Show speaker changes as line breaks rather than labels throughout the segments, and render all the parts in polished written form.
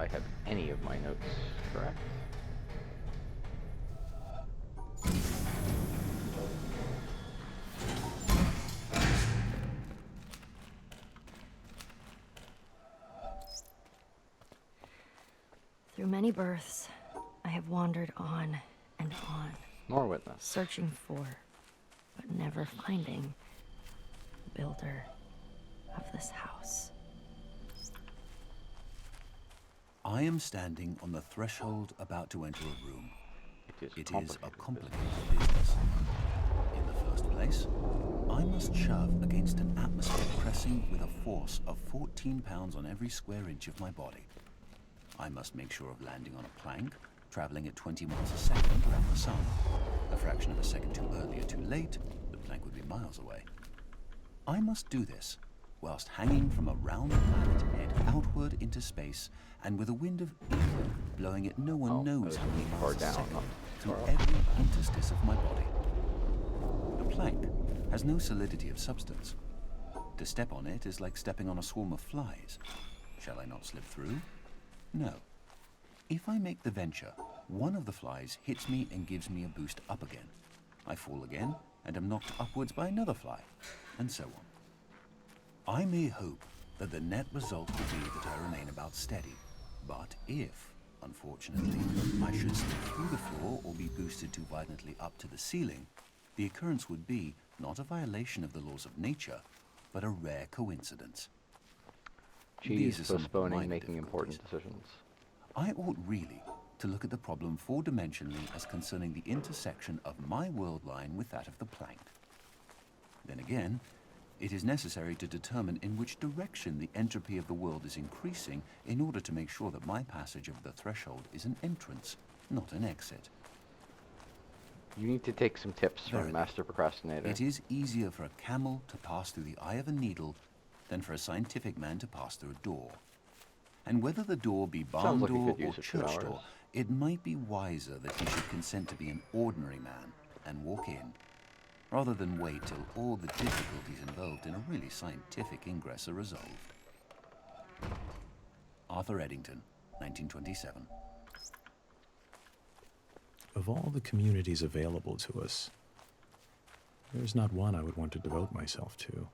I have any of my notes correct.
Through many births, I have wandered on and on,
More Witness.
searching for, but never finding, the builder of this house.
I am standing on the threshold about to enter a room. It is a complicated business. In the first place, I must shove against an atmosphere pressing with a force of 14 pounds on every square inch of my body. I must make sure of landing on a plank, traveling at 20 miles a second around the sun. A fraction of a second too early or too late, the plank would be miles away. I must do this whilst hanging from a round planet head outward into space and with a wind of ether blowing at no one knows how many miles a second through every interstice of my body. The plank has no solidity of substance. To step on it is like stepping on a swarm of flies. Shall I not slip through? No. If I make the venture, one of the flies hits me and gives me a boost up again. I fall again and am knocked upwards by another fly, and so on. I may hope that the net result will be that I remain about steady, but if, unfortunately, I should slip through the floor or be boosted too violently up to the ceiling, the occurrence would be not a violation of the laws of nature, but a rare coincidence.
She's postponing making important decisions.
I ought really to look at the problem four-dimensionally as concerning the intersection of my world line with that of the plank. Then again, it is necessary to determine in which direction the entropy of the world is increasing in order to make sure that my passage of the threshold is an entrance, not an exit.
You need to take some tips from Master Procrastinator.
It is easier for a camel to pass through the eye of a needle than for a scientific man to pass through a door. And whether the door be barn door or church door, it might be wiser that he should consent to be an ordinary man and walk in, rather than wait till all the difficulties involved in a really scientific ingress are resolved. Arthur Eddington, 1927.
Of all the communities available to us, there's not one I would want to devote myself to,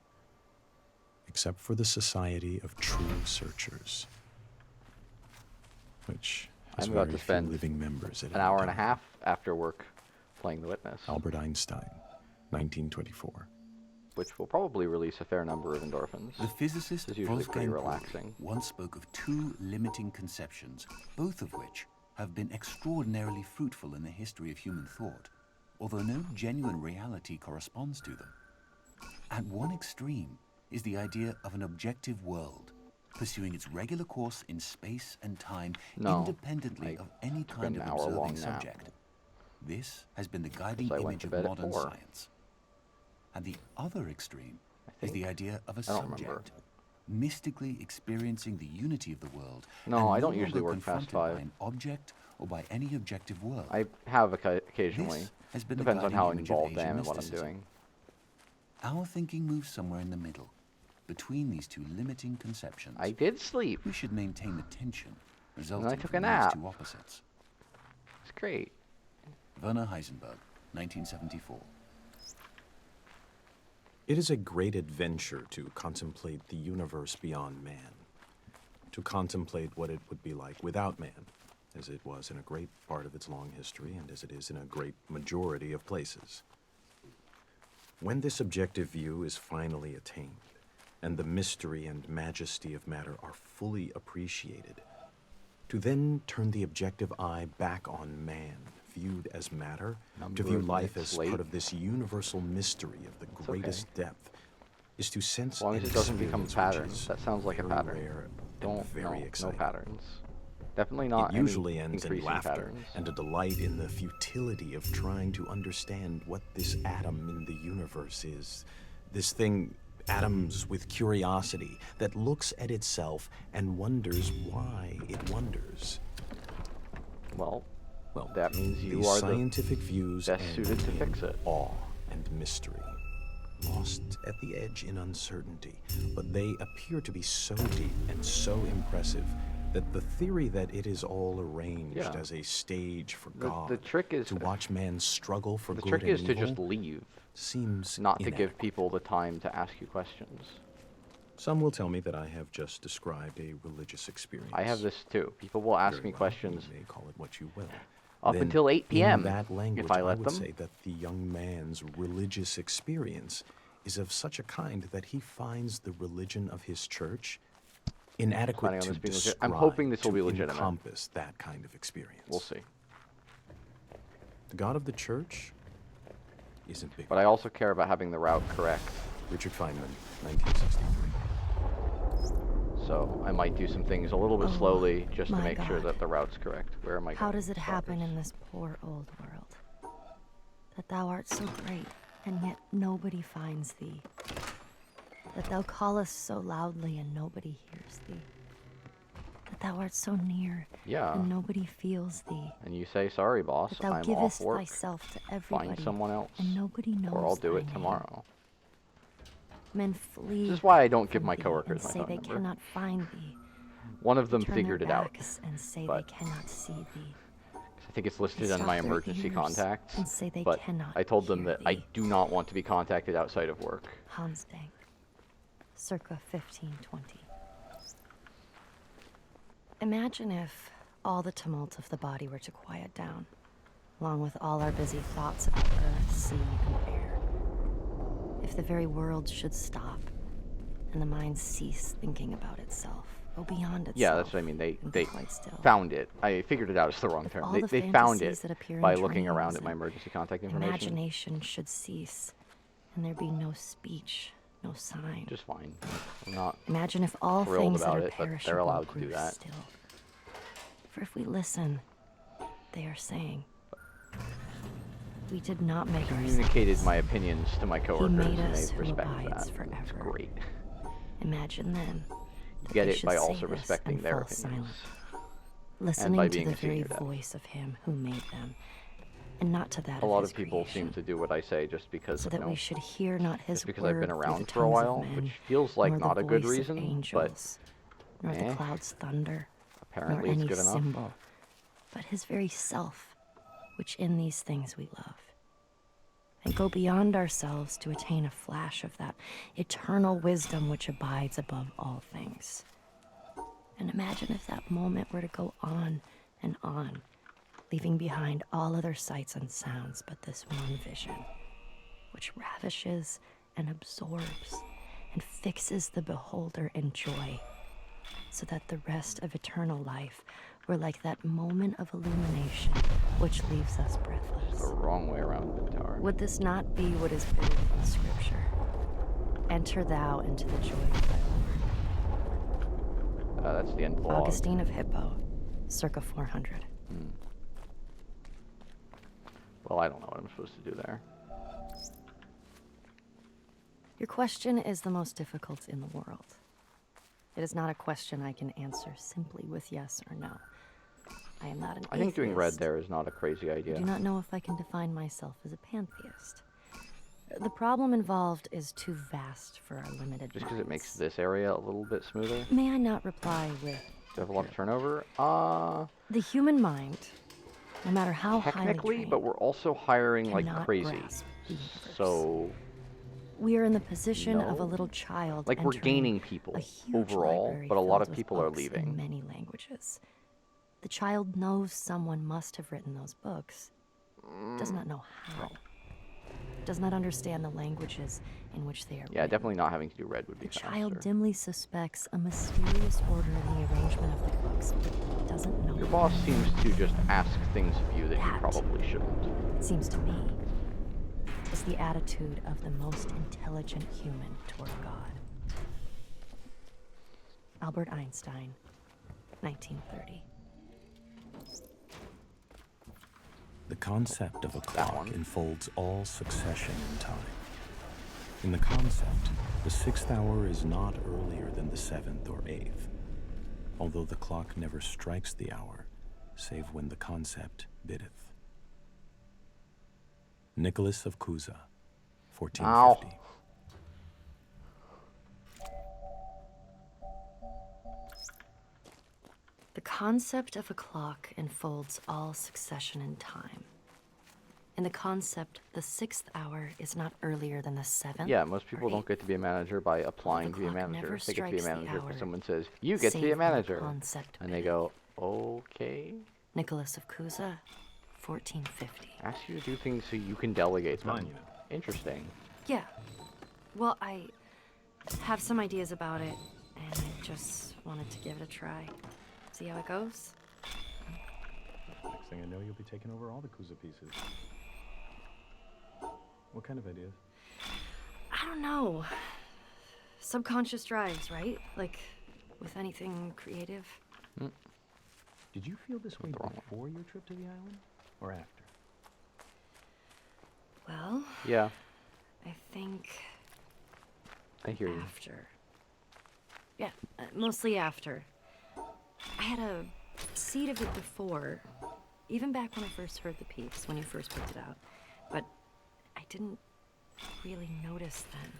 except for the Society of True Searchers, which has
I'm about
very
to spend
few living members at
an hour and a half after work playing The Witness.
Albert Einstein, 1924.
Which will probably release a fair number of endorphins.
The physicist
It's usually pretty
Wolfgang
relaxing.
Pauli once spoke of two limiting conceptions, both of which have been extraordinarily fruitful in the history of human thought, although no genuine reality corresponds to them. At one extreme is the idea of an objective world, pursuing its regular course in space and time independently of any kind of observing subject. This has been the guiding image of modern science. At the other extreme is the idea of a subject, mystically experiencing the unity of the world.
No, I don't usually work past 5.
By an object or by any objective world.
I have occasionally.
Has been
Depends on how involved I am in what I'm doing.
Our thinking moves somewhere in the middle, between these two limiting conceptions.
I did sleep.
We should maintain the tension resulting
I took
from
a nap.
these two opposites.
It's great.
Werner Heisenberg, 1974.
It is a great adventure to contemplate the universe beyond man, to contemplate what it would be like without man, as it was in a great part of its long history and as it is in a great majority of places. When this objective view is finally attained, and the mystery and majesty of matter are fully appreciated, to then turn the objective eye back on man, viewed as matter, to view life as part of this universal mystery of the greatest depth, is to sense
as long as it doesn't become patterns. That sounds like a pattern. No patterns. Definitely not.
It usually ends in laughter
patterns.
and a delight in the futility of trying to understand what this atom in the universe is. This thing, atoms with curiosity, that looks at itself and wonders why it wonders.
Well, that means you
these
are
scientific views
best suited to fix it.
Awe and mystery, lost at the edge in uncertainty, but they appear to be so deep and so impressive That the theory that it is all arranged
Yeah.
as a stage for God
The trick is
to watch man struggle for
the
good
trick
and
is to
evil
just leave,
seems
not to give
inadequate.
people the time to ask you questions.
Some will tell me that I have just described a religious experience.
I have this too. People will ask
Very
me
well,
questions
you may call it what you will.
up
Then,
until 8 p.m.
In that language,
if I let
would
them.
say that the young man's religious experience is of such a kind that he finds the religion of his church inadequate
Planning on
to
this being legit?
describe,
I'm hoping this will
to
be legitimate.
encompass that kind of experience.
We'll see.
The God of the church isn't big.
But I also care about having the route correct.
Richard Feynman, 1963.
So I might do some things a little bit
Oh,
slowly just to
my
make sure
God.
that the route's correct. Where am I going?
How does it happen
Progress.
in this poor old world? That thou art so great, and yet nobody finds thee. That thou callest so loudly, and nobody hears thee. That thou art so near,
Yeah.
and nobody feels thee.
And you say, sorry, boss,
That thou
I'm off
givest
work.
thyself to everybody,
Find someone else.
and nobody knows
Or I'll do
thy
it
name.
tomorrow.
Men flee.
This is why I don't give
from
my
thee
coworkers
and
my
say
phone
they
number.
cannot find thee.
One of
They
them
turn
figured
their
it out.
backs and say
but-
they cannot see thee.
I think it's
They
listed on
stop
my
their
emergency
ears
contacts.
and say they
But
cannot
I told them
hear
that I
thee.
do not want to be contacted outside of work.
Hansdank, circa 1520. Imagine if all the tumult of the body were to quiet down, along with all our busy thoughts about earth, sea, and air. If the very world should stop, and the mind cease thinking about itself, go beyond itself.
Yeah, that's what I mean.
and
They
be quite still.
found it. I figured it out. It's the wrong term.
all
They,
the
they found it
fantasies that appear in
by looking
dreams
around at my
and
emergency contact information.
Imagination should cease, and there be no speech, no sign.
Just fine. I'm not.
Imagine if all
thrilled
things that
about
are
it, but they're
perishable
allowed to
grew
do that.
still. For if we listen, they are saying, we did not make
Communicated
ourselves.
my opinions to my coworkers,
made
and
us
they
who
respect
abides
that. It's
forever.
great.
Imagine then. that
Get
they
it
should
by
say
also
this
respecting
and
their
fall
opinions.
silent, listening
by
to
being
the
a senior
very
dad.
voice of him who made them, and not to that
A lot
his
of people
creation,
seem to do what I say just because
so
of
that
no,
we should hear not his
just because
word
I've been
through
around
the
for a
tongues of
while,
men,
which feels like
nor
not
the
a good
voice of
reason, but
angels, nor the
eh,
cloud's thunder,
apparently
nor
it's
any
good enough.
symbol, but his very self, which in these things we love. And go beyond ourselves to attain a flash of that eternal wisdom which abides above all things. And imagine if that moment were to go on and on, leaving behind all other sights and sounds but this one vision, which ravishes and absorbs and fixes the beholder in joy, so that the rest of eternal life were like that moment of illumination which leaves us breathless.
The wrong way around, Vintar.
Would this not be what is bidden in Scripture? Enter thou into the joy of thy Lord.
That's the end of the log.
Augustine of Hippo, circa 400.
Well, I don't know what I'm supposed to do there.
Your question is the most difficult in the world. It is not a question I can answer simply with yes or no. I am not an
I think doing red
atheist.
there is not a crazy idea.
I do not know if I can define myself as a pantheist. The problem involved is too vast for our limited
Just because it makes
minds.
this area a little bit smoother.
May I not reply with...
Do I have a lot of turnover?
The human mind, no matter how
Technically,
highly
but
trained,
we're also hiring like
cannot
crazy.
grasp the universe.
So,
we are in the position of a
No.
little child
like we're
entering
gaining people
a huge
overall,
library
but a lot
filled
of
with
people are
books in
leaving.
many languages. The child knows someone must have written those books, does not know how, does not understand the languages in which they are
Yeah,
written.
definitely not having to do red would be
The child
faster.
dimly suspects a mysterious order in the arrangement of the books, but doesn't know.
Your boss seems to just ask things of you that you
That.
probably shouldn't.
It seems to me, is the attitude of the most intelligent human toward God. Albert Einstein, 1930.
The concept of a clock
one.
enfolds all succession in time. In the concept, the 6th hour is not earlier than the 7th or 8th, although the clock never strikes the hour, save when the concept biddeth. Nicholas of Cusa, 1450.
The concept of a clock enfolds all succession in time. In the concept, the 6th hour is not earlier than the 7th.
Yeah, most people
or
don't get to be a manager by applying to be a
clock
manager.
never
They get to be a
strikes the
manager because
hour,
someone says, you get to be a
save when the
manager.
concept
And they
bid.
go, okay.
Nicholas of Cusa, 1450.
Ask you to do things so you can delegate
It's
them.
mine, you know.
Interesting.
Yeah. Well, I have some ideas about it, and I just wanted to give it a try. See how it goes?
Next thing I know, you'll be taking over all the Kuza pieces. What kind of ideas?
I don't know. Subconscious drives, right? Like, with anything creative.
Did you feel this way
What's wrong?
before your trip to the island? Or after?
Well,
Yeah,
I think
I hear you.
after. Yeah, mostly after. I had a seed of it before, even back when I first heard the piece, when you first picked it out. But I didn't really notice then.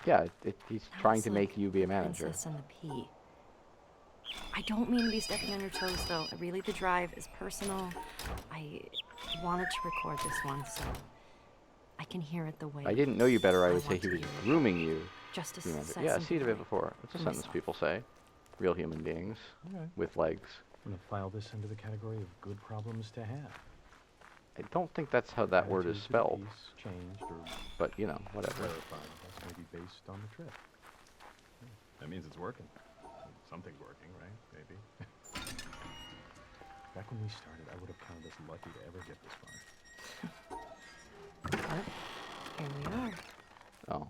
Yeah, he's
Now
trying
it's
to
like
make you be a manager.
Princess and the Pea. I don't mean to be stepping on your toes, though. Really, the drive is personal. I wanted to record this one, so I can hear it the way.
If I didn't know you better, I would say
want
he
to
was
hear it.
grooming you.
Just to
to be a manager.
set
Yeah, I've
something
seen it
right
before. It's a
for
sentence
myself.
people say. Real human beings
Alright.
with legs.
I'm gonna file this under the category of good problems to have.
I don't think that's how that word is
Attitude to the
spelled,
piece changed or
but you know, whatever.
clarified, I guess, maybe based on the trip. That means it's working. Something's working, right? Maybe. Back when we started, I would have counted us lucky to ever get this far.
But here we are.
Oh,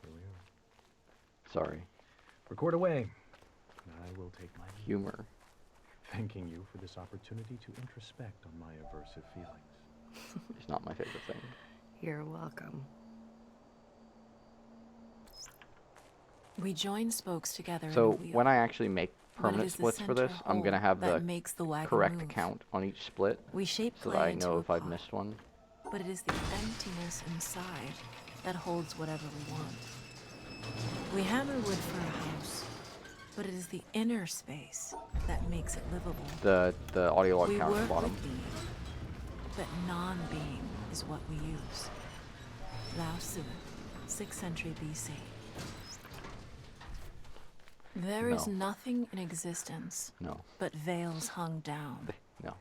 Here we are.
sorry.
Record away. And I will take my leave,
Humor.
thanking you for this opportunity to introspect on my aversive feelings.
It's not my favorite thing.
You're welcome.
We join spokes together
So
in a wheel.
when I actually make
But it
permanent
is the
splits for this,
center
I'm gonna
hole
have
that
the
makes the wagon
correct
move.
count on each split,
We shape
so
clay
that I
into
know
a
if I've
pot,
missed one.
but it is the emptiness inside that holds whatever we want. We hammer wood for a house, but it is the inner space that makes it livable.
The audio log
We
count at
work
the bottom.
with being, but non-being is what we use. Lao Tzu, 6th century BC. There is
No.
nothing in existence
No.
but veils hung down.
No.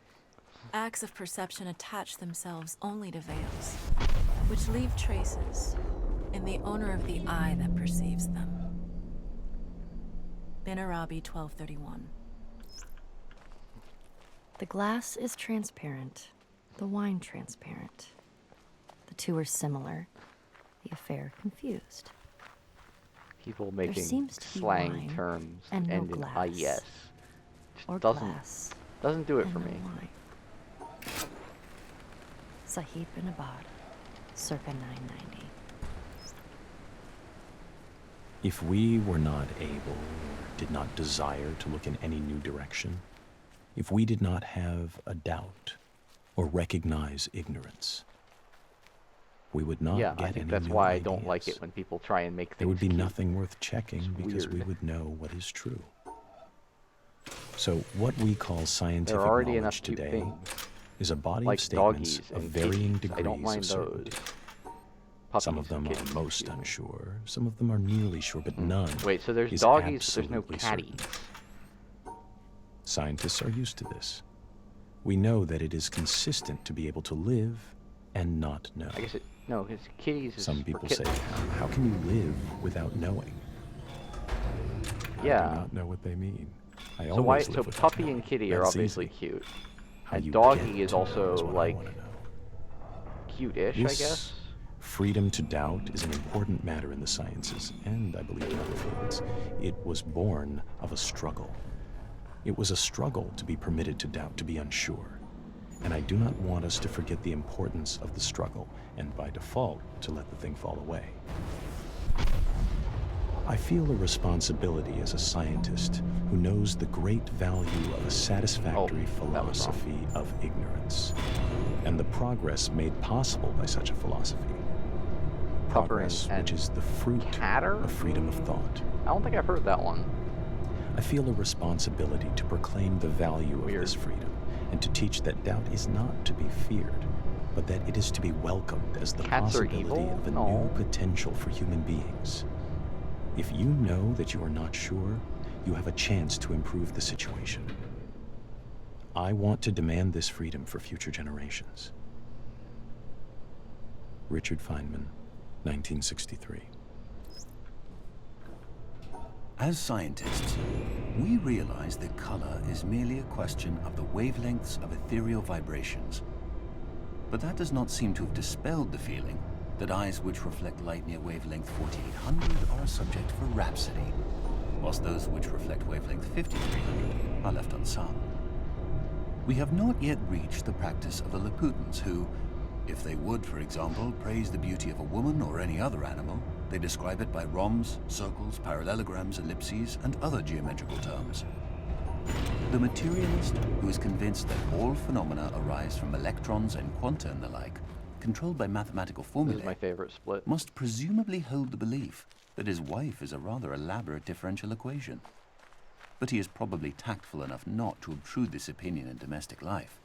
Acts of perception attach themselves only to veils, which leave traces in the owner of the eye that perceives them. Bin Arabi 1231.
The glass is transparent, the wine transparent. The two are similar, the affair confused.
People making
seems to be
slang
wine
terms
and no
end in
glass.
IES.
Or
doesn't
glass
doesn't do it
and
for
no
me.
wine. Sahib bin Abad, circa 990.
If we were not able, or did not desire to look in any new direction, if we did not have a doubt or recognize ignorance, we would not
Yeah,
get
I think
any
that's
new
why I don't like
ideas.
it when people try and make things
There would be
cute.
nothing worth checking
It's
because we
weird.
would know what is true. So what we call scientific
There are already
knowledge
enough cute
today
things,
is a body
like
of statements
doggies
of
and
varying
kitties.
degrees
I don't mind
of certainty.
those.
Some of
Puppies and
them
kittens,
are most
excuse me.
unsure, some of them are nearly sure, but none
Wait, so there's
is
doggies, but there's no
absolutely certain.
catties.
Scientists are used to this. We know that it is consistent to be able to live and not know.
I guess no, because kitties is
Some
for
people say,
kittens.
how can you live without knowing? I do
Yeah.
not know what they mean. I
So why?
always
So
live without
puppy
knowing.
and kitty are
That's
obviously
easy.
cute,
How
and
you
doggy
get
is
to know
also
what I
like
wanna know.
cute-ish, I
This
guess.
freedom to doubt is an important matter in the sciences, and I believe in other fields. It was born of a struggle. It was a struggle to be permitted to doubt, to be unsure. And I do not want us to forget the importance of the struggle, and by default, to let the thing fall away. I feel a responsibility as a scientist who knows the great value of a satisfactory
Oh, that was wrong.
philosophy of ignorance, and the progress made possible by such a philosophy.
Pupper
Progress
and
which is the fruit
Catter?
of freedom of thought.
I don't think I've heard that one.
I feel a responsibility to proclaim the value of
Weird.
this freedom and to teach that doubt is not to be feared, but that it is to be welcomed as the
Cats are
possibility
evil?
of a
No.
new potential for human beings. If you know that you are not sure, you have a chance to improve the situation. I want to demand this freedom for future generations. Richard Feynman, 1963.
As scientists, we realize that color is merely a question of the wavelengths of ethereal vibrations. But that does not seem to have dispelled the feeling that eyes which reflect light near wavelength 4800 are a subject for rhapsody, whilst those which reflect wavelength 5300 are left unsung. We have not yet reached the practice of the Laputans who, if they would, for example, praise the beauty of a woman or any other animal, they describe it by rhombs, circles, parallelograms, ellipses, and other geometrical terms. The materialist who is convinced that all phenomena arise from electrons and quanta and the like, controlled by mathematical
This
formulae,
is my favorite split.
must presumably hold the belief that his wife is a rather elaborate differential equation. But he is probably tactful enough not to obtrude this opinion in domestic life.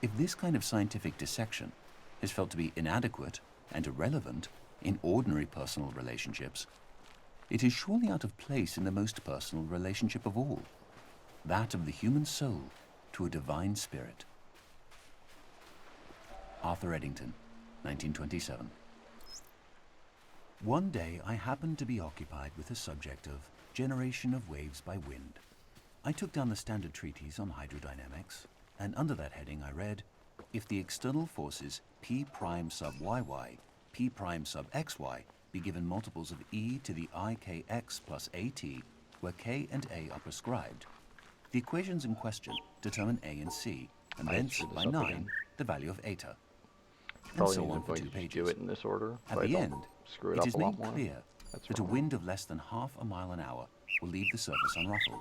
If this kind of scientific dissection is felt to be inadequate and irrelevant in ordinary personal relationships, it is surely out of place in the most personal relationship of all, that of the human soul to a divine spirit. Arthur Eddington, 1927. One day I happened to be occupied with the subject of generation of waves by wind. I took down the standard treatise on hydrodynamics, and under that heading I read, if the external forces P prime sub YY, P prime sub XY be given multiples of e to the ikx plus at, where k and a are prescribed, the equations in question determine a and c, and
I
then
screwed
by
this up
9
again.
the value of eta. And
Probably
so
isn't
on for
going
2
to just
pages.
do it in this order.
At
so I
the
don't
end,
screw it
it
up
is
a lot
made
more.
clear
That's
that a
wrong.
wind of less than half a mile an hour will leave the surface unruffled.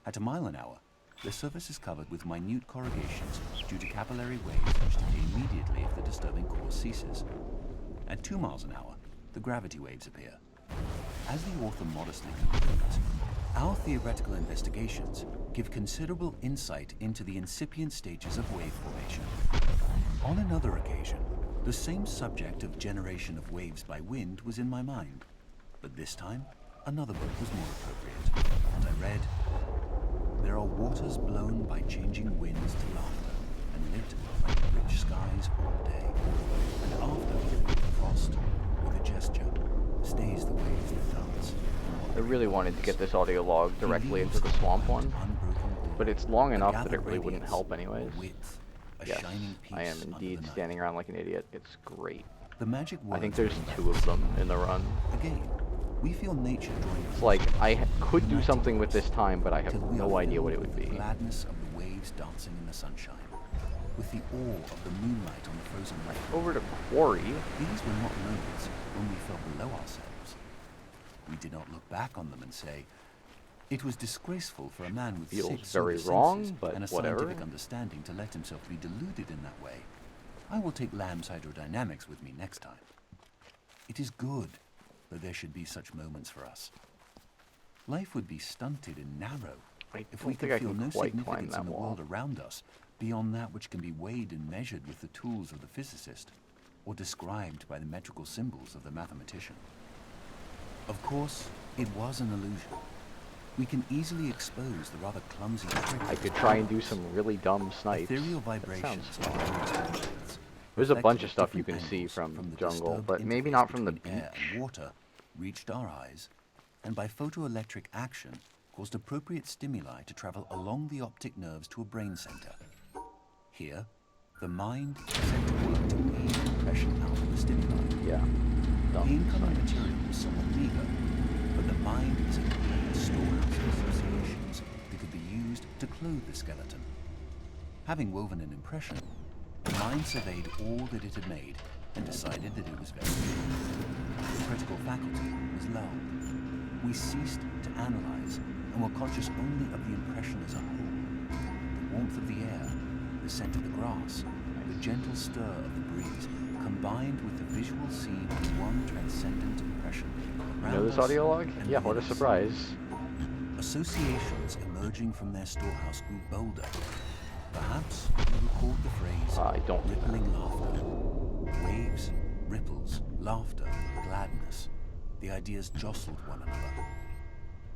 At a mile an hour, the surface is covered with minute corrugations due to capillary waves which decay immediately if the disturbing cause ceases. At 2 miles an hour, the gravity waves appear. As the author modestly concludes, our theoretical investigations give considerable insight into the incipient stages of wave formation. On another occasion, the same subject of generation of waves by wind was in my mind, but this time another book was more appropriate, and I read, there are waters blown by changing winds to laughter, and lit by rich skies all day, and after, frost, with a gesture, stays the waves that dance.
I really wanted to get this audio log directly into the swamp one, but it's long enough that it really wouldn't help anyways. Yes, I am indeed standing around like an idiot. It's great.
The magic
I think
words
there's
bring
2 of them in the run.
Again, we feel nature drawing
It's like, I could do something with this time, but I have
till we
no
are
idea what it
filled
would
with
be.
the gladness of the waves dancing in the sunshine, with the awe of the moonlight on the frozen lake.
Over to Quarry.
These were not moments when we felt below ourselves. We did not look back on them and say, it was disgraceful for a man with
Feels
6
very
sober
wrong,
senses
but
and a
whatever.
scientific understanding to let himself be deluded in that way. I will take Lamb's hydrodynamics with me next time. It is good that there should be such moments for us. Life would be stunted and narrow if we
don't think
could
I
feel
can
no
quite climb
significance
that
in the
wall.
world around us beyond that which can be weighed and measured with the tools of the physicist or described by the metrical symbols of the mathematician. Of course, it was an illusion. We can easily expose the rather clumsy trick.
I could try and do some really dumb snipes.
Ethereal
That
vibrations
sounds fun.
of various wavelengths,
There's a
reflected
bunch
at
of stuff you
different
can see
angles
from
the
jungle,
disturbed
but maybe
interface
not from the
between air
beach.
and water reached our eyes, and by photoelectric action caused appropriate stimuli to travel along the optic nerves to a brain center. Here, the mind set to work to weed impression out of the stimuli.
Yeah.
The
Dumb
incoming
snipes.
material is somewhat meager, but the mind is a great storehouse of associations that could be used to clothe the skeleton. Having woven an impression, the mind surveyed all that it had made and decided that it was very good. The critical faculty was lulled. We ceased to analyze and were conscious only of the impression as a whole. The warmth of the air, the scent of the grass, the gentle stir of the breeze, combined with the visual scene of one transcendent impression.
You know this audio log? Yeah, what a surprise.
associations emerging from their storehouse grew bolder. Perhaps you recalled the phrase,
I don't do that.
rippling laughter. Waves, ripples, laughter, gladness. The ideas jostled one another.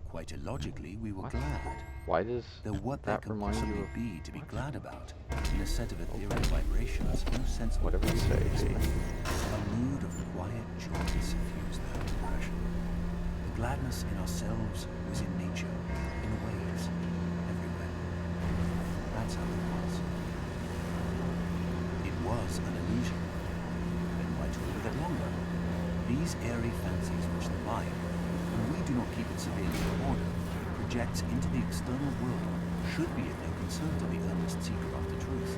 Quite illogically, we were glad.
Why does
Though what there
that
can
remind
possibly
you of
be to be glad about, in a set of ethereal vibrations, no sense
whatever you say, G?
A mood of quiet joy suffused that expression. The gladness in ourselves was in nature, in the waves, everywhere. That's how it was. It was an illusion. Then why talk a bit longer? These airy fancies which the mind, when we do not keep it severely in order, projects into the external world should be of no concern to the earnest seeker after truth.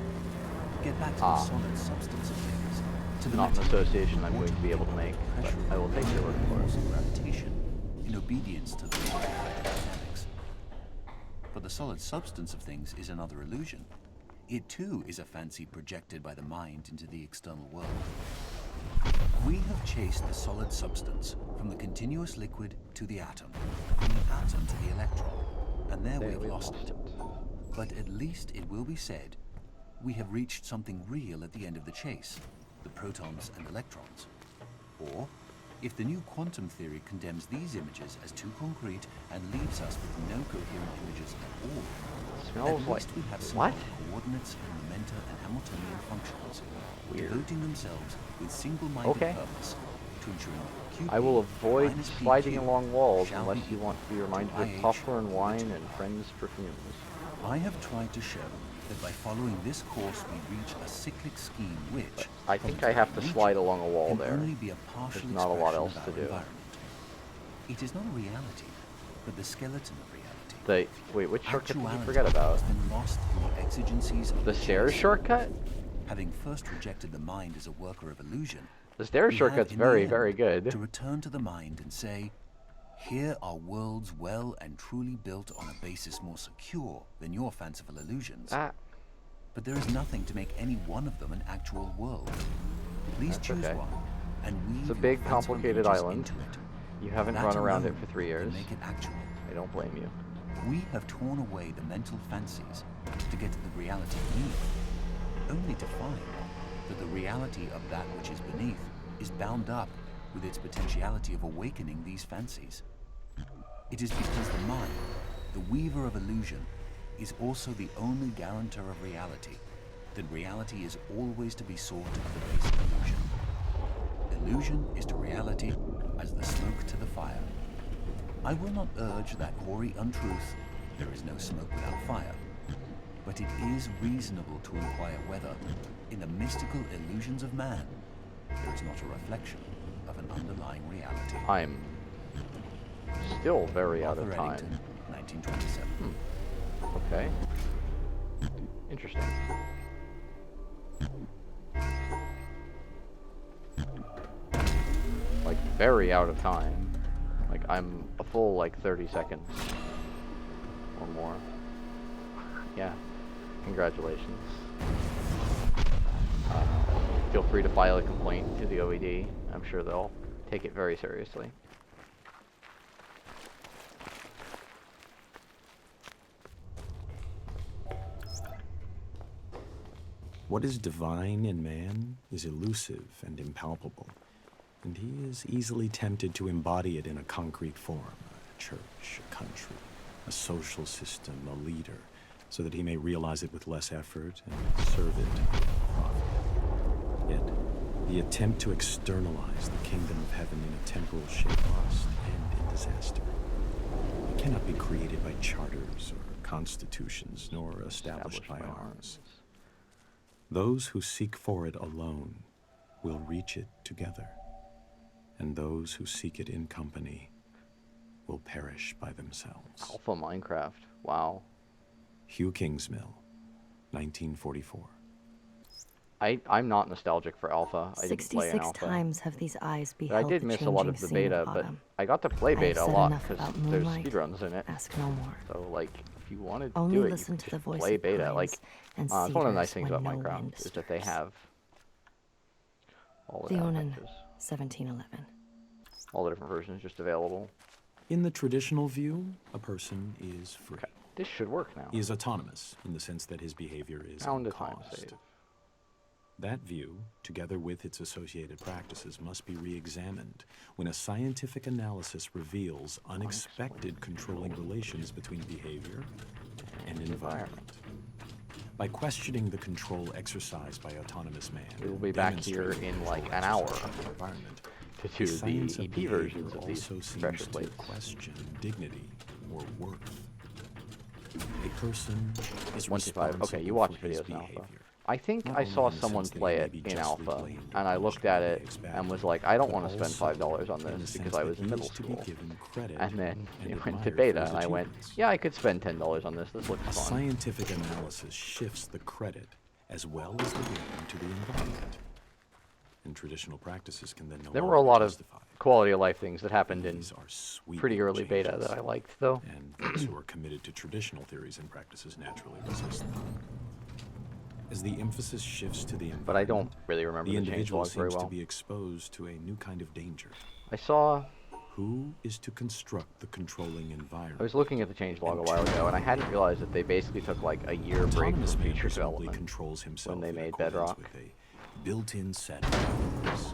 Get back to the solid substance of things. To the
Not an
material,
association I'm going to be able to make, but
pressure
I will take your word for
force
it.
of gravitation in obedience to the law of hydrodynamics. But the solid substance of things is another illusion. It too is a fancy projected by the mind into the external world. We have chased the solid substance from the continuous liquid to the atom, from the atom to the electron, and there we have lost it. But at least it will be said, we have reached something real at the end of the chase, the protons and electrons. Or, if the new quantum theory condemns these images as too concrete and leaves us with no coherent images at all,
Smells
at
like
least we have some
what?
coordinates and momenta and Hamiltonian functions,
Weird.
devoting themselves with single-minded
Okay.
purpose to ensuring QP
I will avoid
minus
sliding
PQ
along walls
shall
unless
be
you want to be reminded
IH
of popcorn, wine, and friends' perfumes.
I have tried to show that by following this course we reach a cyclic scheme which,
I
from
think
its
I have
very
to slide
nature,
along a wall
can
there.
only be a partial
There's not a lot
expression
else
of
to
our
do.
environment. It is not a reality, but the skeleton of reality.
Wait, which shortcut did you
Actuality
forget about?
has been lost in the exigencies of
The stairs
chase.
shortcut?
Having first rejected the mind as a worker of illusion,
The stairs
we
shortcut's
have, in the
very,
end,
very good.
to return to the mind and say, here are worlds well and truly built on a basis more secure than your fanciful illusions. But there is nothing to make any one of them an actual world. Please
That's
choose
okay.
one, and weave
It's a
your
big,
fanciful
complicated
images
island.
into it.
You haven't
That
run around it
alone
for 3 years.
can make it actual.
I don't blame you.
We have torn away the mental fancies to get to the reality beneath, only to find that the reality of that which is beneath is bound up with its potentiality of awakening these fancies. It is because the mind, the weaver of illusion, is also the only guarantor of reality, that reality is always to be sought at the base of illusion. Illusion is to reality as the smoke to the fire. I will not urge that hoary untruth, there is no smoke without fire. But it is reasonable to inquire whether, in the mystical illusions of man, there is not a reflection of an underlying reality.
I'm still very out
Arthur
of time.
Eddington, 1927.
Okay. Interesting. Like, very out of time. Like, I'm a full, like, 30 seconds. Or more. Yeah. Congratulations. Feel free to file a complaint to the OED. I'm sure they'll take it very seriously.
What is divine in man is elusive and impalpable, and he is easily tempted to embody it in a concrete form, a church, a country, a social system, a leader, so that he may realize it with less effort and serve it with profit. Yet, the attempt to externalize the kingdom of heaven in a temporal shape must end in disaster. It cannot be created by charters or constitutions, nor established by arms. Those who seek for it alone will reach it together, and those who seek it in company will perish by themselves.
Alpha Minecraft. Wow.
Hugh Kingsmill, 1944.
I'm not nostalgic for Alpha. I didn't play an
66
Alpha.
times have these eyes
But
beheld
I did
the
miss a lot
changing
of the
scene
beta, but
autumn.
I got to play
I have
beta a
said
lot
enough
because
about
there's
moonlight.
speedruns in it.
Ask no more.
So, like, if you wanted to
Only
do it, you
listen
could
to the
just
voice
play
of
beta.
pines
Like,
and
it's one of the nice
cedars
things
when
about
no
Minecraft
wind
is that they
stirs.
have all the
Leonin,
patches,
1711.
all the different versions just available.
In the traditional view, a person is free.
Okay, this should work now.
He is autonomous in the sense that his behavior is
Pound a time
uncaused.
save.
That view, together with its associated practices, must be re-examined when a scientific analysis reveals unexpected controlling relations between behavior and environment. By questioning the control exercised by autonomous man,
We will be back here
demonstrating
in like
control
an hour
exercised by the environment,
to
the
do
science
the
of
EP
behavior
versions of these
also seems
pressure
to
plates.
question dignity or worth. A person is
125.
responsible
Okay, you watch
for his
videos in alpha.
behavior.
I think
Not
I
only
saw
in the
someone
sense that
play
he may
it
be
in
justly
alpha,
blamed or
and I
punished
looked
by
at
the
it
expat,
and was like, I don't
but
want to spend
also
$5 on
in
this
the
because
sense
I
that
was in
he
middle
is to be
school.
given credit
And then
and
it went to
admired for
beta,
his
and I went,
achievements.
yeah, I could spend $10 on this. This looks
A
fun.
scientific analysis shifts the credit as well as the blame to the environment. And traditional practices can then no
There were a lot
longer
of
justify.
quality of life things that happened in
These are sweeping
pretty early beta
changes,
that I liked, though.
and those who are committed to traditional theories and practices naturally resist them. As the emphasis shifts to the environment,
But I don't really remember
the
the change
individual
log very
seems
well.
to be exposed to a new kind of danger.
I saw,
Who is to construct the controlling environment?
I was looking at the change log a while ago, and I hadn't realized that they basically took like a year break
Autonomous
from
man
feature
presumably
development
controls himself
when they
in
made
accordance
Bedrock.
with a built-in set of rules.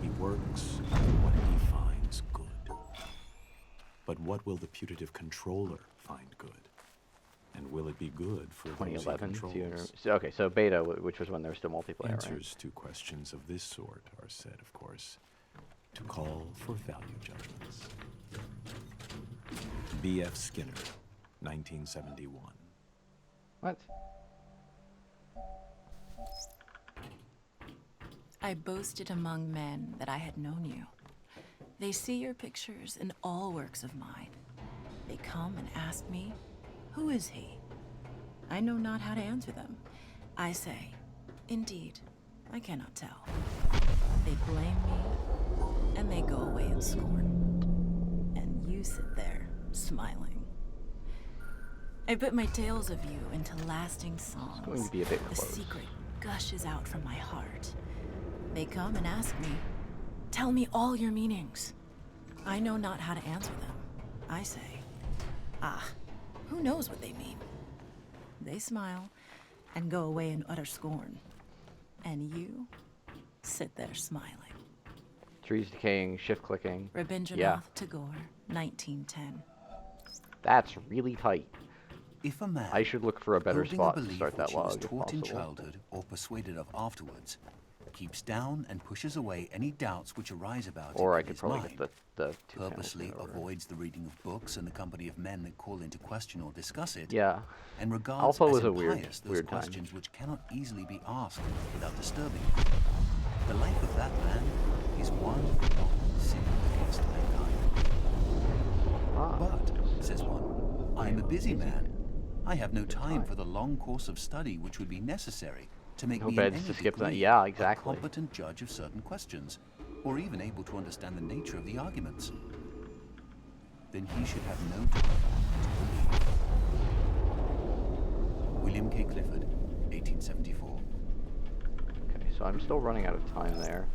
He works for what he finds good. But what will the putative controller find good? And will it be good for those he
2011.
controls?
Okay, so beta, which was when there was still multiplayer, right?
Answers to questions of this sort are said, of course, to call for value judgments. B.F. Skinner, 1971.
What?
I boasted among men that I had known you. They see your pictures in all works of mine. They come and ask me, who is he? I know not how to answer them. I say, indeed, I cannot tell. They blame me, and they go away in scorn. And you sit there, smiling. I put my tales of you into lasting songs.
It's going to be a bit
The
close.
secret gushes out from my heart. They come and ask me, tell me all your meanings. I know not how to answer them. I say, who knows what they mean? They smile and go away in utter scorn. And you sit there smiling.
Trees decaying, shift clicking.
Rabindranath
Yeah.
Tagore, 1910.
That's really tight.
If a man
I should look for a better
holding
spot
a
to
belief
start that
which he was
log if
taught in
possible.
childhood or persuaded of afterwards, keeps down and pushes away any doubts which arise about
Or
it
I
in
could
his
probably
mind,
get the two
purposely
panels over.
avoids the reading of books and the company of men that call into question or discuss it,
Yeah.
and regards
Alpha
as
was a
impious those
weird time.
questions which cannot easily be asked without disturbing him. The life of that man is one long sin against mankind.
Ah.
But, says one, I am a busy man. I have no time for the long course of study which would be necessary to make
No
me in
beds
any
to skip that.
degree
Yeah,
a
exactly.
competent judge of certain questions, or even able to understand the nature of the arguments. Then he should have no time to believe. William K. Clifford, 1874.
Okay, so I'm still running out of time there.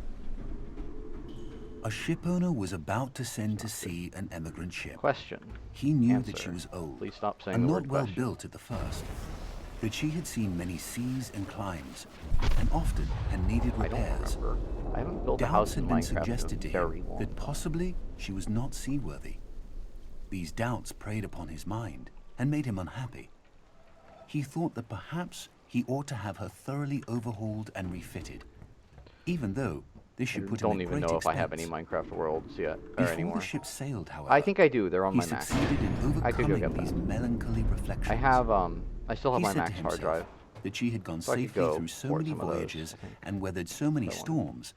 A shipowner was about to send to sea an emigrant ship.
Question.
He knew
Answer.
that she was old
Please stop saying
and
the
not
word
well
question.
built at the first, that she had seen many seas and climes, and often had needed
I don't
repairs.
remember. I haven't built a
Doubts
house in
had been
Minecraft
suggested
in
to
a very
him
long
that
time.
possibly she was not seaworthy. These doubts preyed upon his mind and made him unhappy. He thought that perhaps he ought to have her thoroughly overhauled and refitted, even though this
I
should put him
don't
at
even
great
know if I have any
expense.
Minecraft worlds yet, or
Before
anymore.
the ship sailed, however,
I think I do. They're on
he
my Mac.
succeeded in
I could go
overcoming
get
these
them.
melancholy reflections.
I have, I still have
He
my
said
Mac's
to
hard
himself
drive.
that she had gone
So I could
safely
go
through so
port
many
some of those,
voyages
I think.
and weathered so many
If I wanted.
storms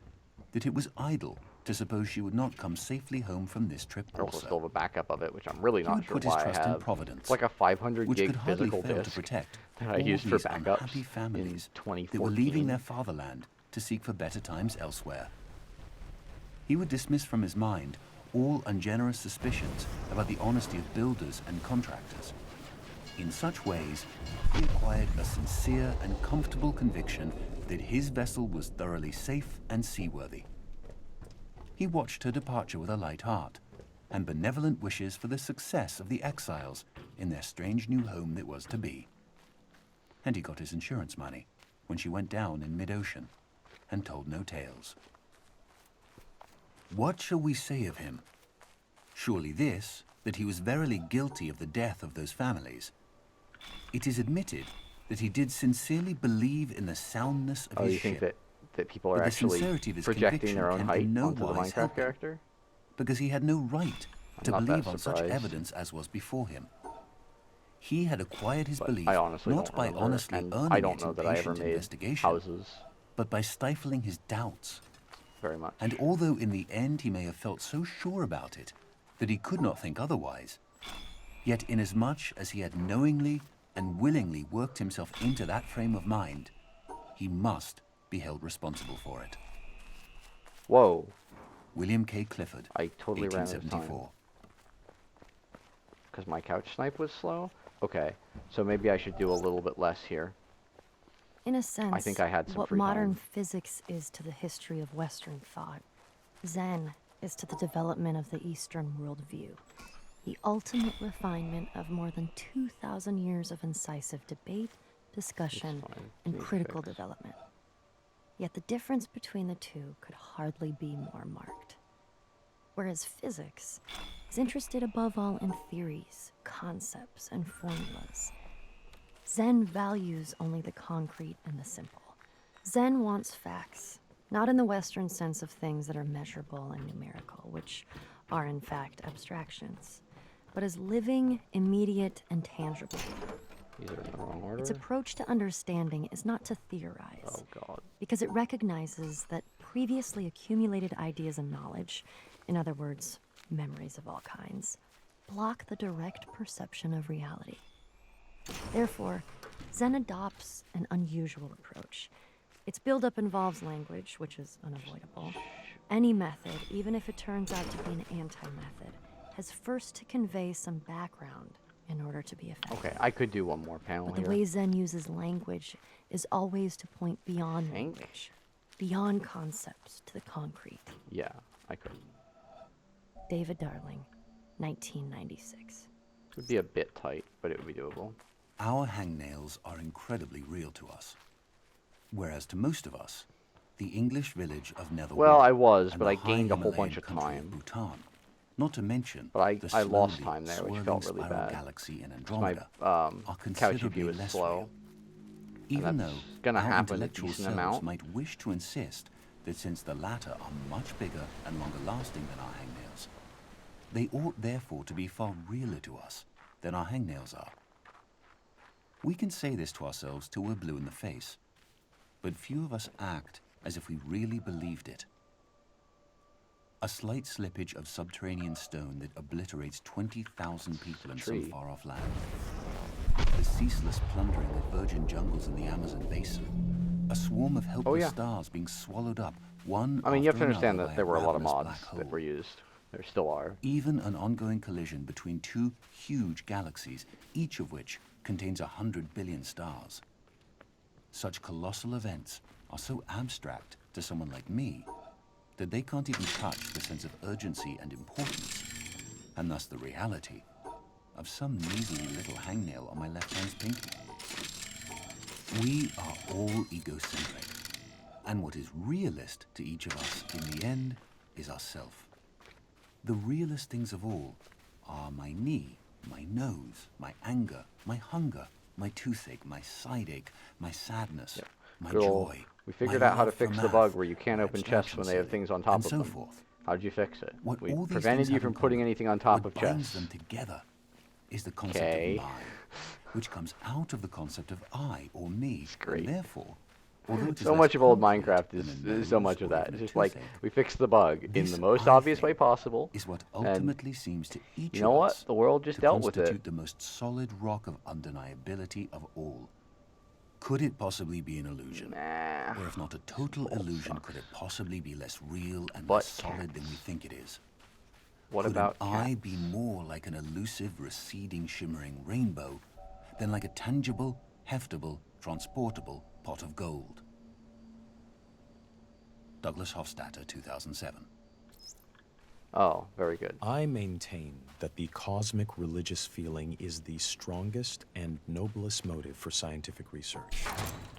that it was idle to suppose she would not come safely home from this trip
I also
also.
still have a backup of it, which I'm really
He
not
would
sure
put his
why I
trust in
have.
Providence,
It's like a 500
which
gig
could hardly
physical
fail to
disk
protect
that I
all
used for
these
backups
unhappy
in
families
2014.
that were leaving their fatherland to seek for better times elsewhere. He would dismiss from his mind all ungenerous suspicions about the honesty of builders and contractors. In such ways, he acquired a sincere and comfortable conviction that his vessel was thoroughly safe and seaworthy. He watched her departure with a light heart, and benevolent wishes for the success of the exiles in their strange new home that was to be. And he got his insurance money when she went down in mid-ocean and told no tales. What shall we say of him? Surely this, that he was verily guilty of the death of those families. It is admitted that he did sincerely believe in the soundness of
Oh,
his
you think
ship.
that people are
But the
actually
sincerity of his
projecting their own
conviction
height
can in no
onto the
wise help
Minecraft
him,
character?
because he had no right to
not that
believe on such
surprised.
evidence as was before him. He had acquired his
But
belief
I honestly
not
don't
by
remember,
honestly
and
earning
I don't
it
know
in
that I ever
patient
made
investigation,
houses
but by stifling his doubts.
very much.
And although in the end he may have felt so sure about it that he could not think otherwise, yet inasmuch as he had knowingly and willingly worked himself into that frame of mind, he must be held responsible for it.
Whoa,
William K. Clifford,
I totally ran out of time.
1874.
Because my couch snipe was slow? Okay, so maybe I should do a little bit less here.
In a sense,
think I had some
what
free
modern
time.
physics is to the history of Western thought, Zen is to the development of the Eastern worldview, the ultimate refinement of more than 2,000 years of incisive debate, discussion,
fine.
and
Needs
critical
fix.
development. Yet the difference between the two could hardly be more marked. Whereas physics is interested above all in theories, concepts, and formulas, Zen values only the concrete and the simple. Zen wants facts, not in the Western sense of things that are measurable and numerical, which are in fact abstractions, but as living, immediate, and tangible.
These are in the wrong order.
Its approach to understanding is not to theorize,
Oh god.
because it recognizes that previously accumulated ideas and knowledge, in other words, memories of all kinds, block the direct perception of reality. Therefore, Zen adopts an unusual approach. Its buildup involves language, which is unavoidable. Any method, even if it turns out to be an anti-method, has first to convey some background in order to be effective.
Okay, I could do one more panel
But the
here.
way Zen uses language is always to point beyond
Think?
language, beyond concepts to the concrete.
Yeah, I could.
David Darling, 1996.
It would be a bit tight, but it would be doable.
Our hangnails are incredibly real to us, whereas to most of us, the English village of Netherwood
Well, I was,
and
but
the
I
high
gained a whole
Himalayan
bunch of
country
time.
Bhutan, not to mention
But I
the
lost
slowly
time there, which
swirling
felt really
spiral
bad.
galaxy in
My
Andromeda
couch
are
view
considerably
is
less
slow.
real. Even
that's
though
gonna
our
happen a
intellectual
decent
selves
amount.
might wish to insist that since the latter are much bigger and longer lasting than our hangnails, they ought therefore to be far realer to us than our hangnails are. We can say this to ourselves till we're blue in the face, but few of us act as if we really believed it. A slight slippage of subterranean stone that obliterates 20,000 people in some
Tree.
far-off land. The ceaseless plundering of virgin jungles in the Amazon basin. A swarm of helpless
yeah.
stars being swallowed up, one
I mean, you have
after
to understand
another
that
by
there were a lot of
ravenous
mods
black
that
hole.
were used. There still are.
Even an ongoing collision between two huge galaxies, each of which contains 100 billion stars. Such colossal events are so abstract to someone like me that they can't even touch the sense of urgency and importance, and thus the reality of some measly little hangnail on my left hand's pinky. We are all egocentric, and what is realist to each of us in the end is ourself. The realest things of all are my knee, my nose, my anger, my hunger, my toothache, my side ache, my sadness, my
Good old-
joy.
We figured
my
out how to
love for
fix the
math,
bug where you can't
my
open chests
abstraction
when they have
ceiling,
things on top
and
of
so
them.
forth.
How'd you fix it?
What
We
all these
prevented
things
you
have
from
in
putting
common,
anything on top
what
of
binds
chests.
them together is the concept
Okay.
of mine, which comes out of the concept of I or me,
great.
and therefore, although it is
So
less
much of old
concrete
Minecraft
than a
is so
nose
much of
or
that.
even
It's
a
just like,
toothache,
we fixed the bug in
this,
the most
I
obvious way
think,
possible.
is what
and
ultimately seems to each
you know
of
what?
us
The world just
to
dealt with
constitute
it.
the most solid rock of undeniability of all. Could it possibly be an illusion?
Nah.
Or if not a total
World
illusion,
sucks.
could it possibly be less real and
But
less solid than we
cats.
think it is?
What
Could
about
an eye
cats?
be more like an elusive, receding, shimmering rainbow than like a tangible, heftable, transportable pot of gold? Douglas Hofstadter, 2007.
Oh, very good.
I maintain that the cosmic religious feeling is the strongest and noblest motive for scientific research.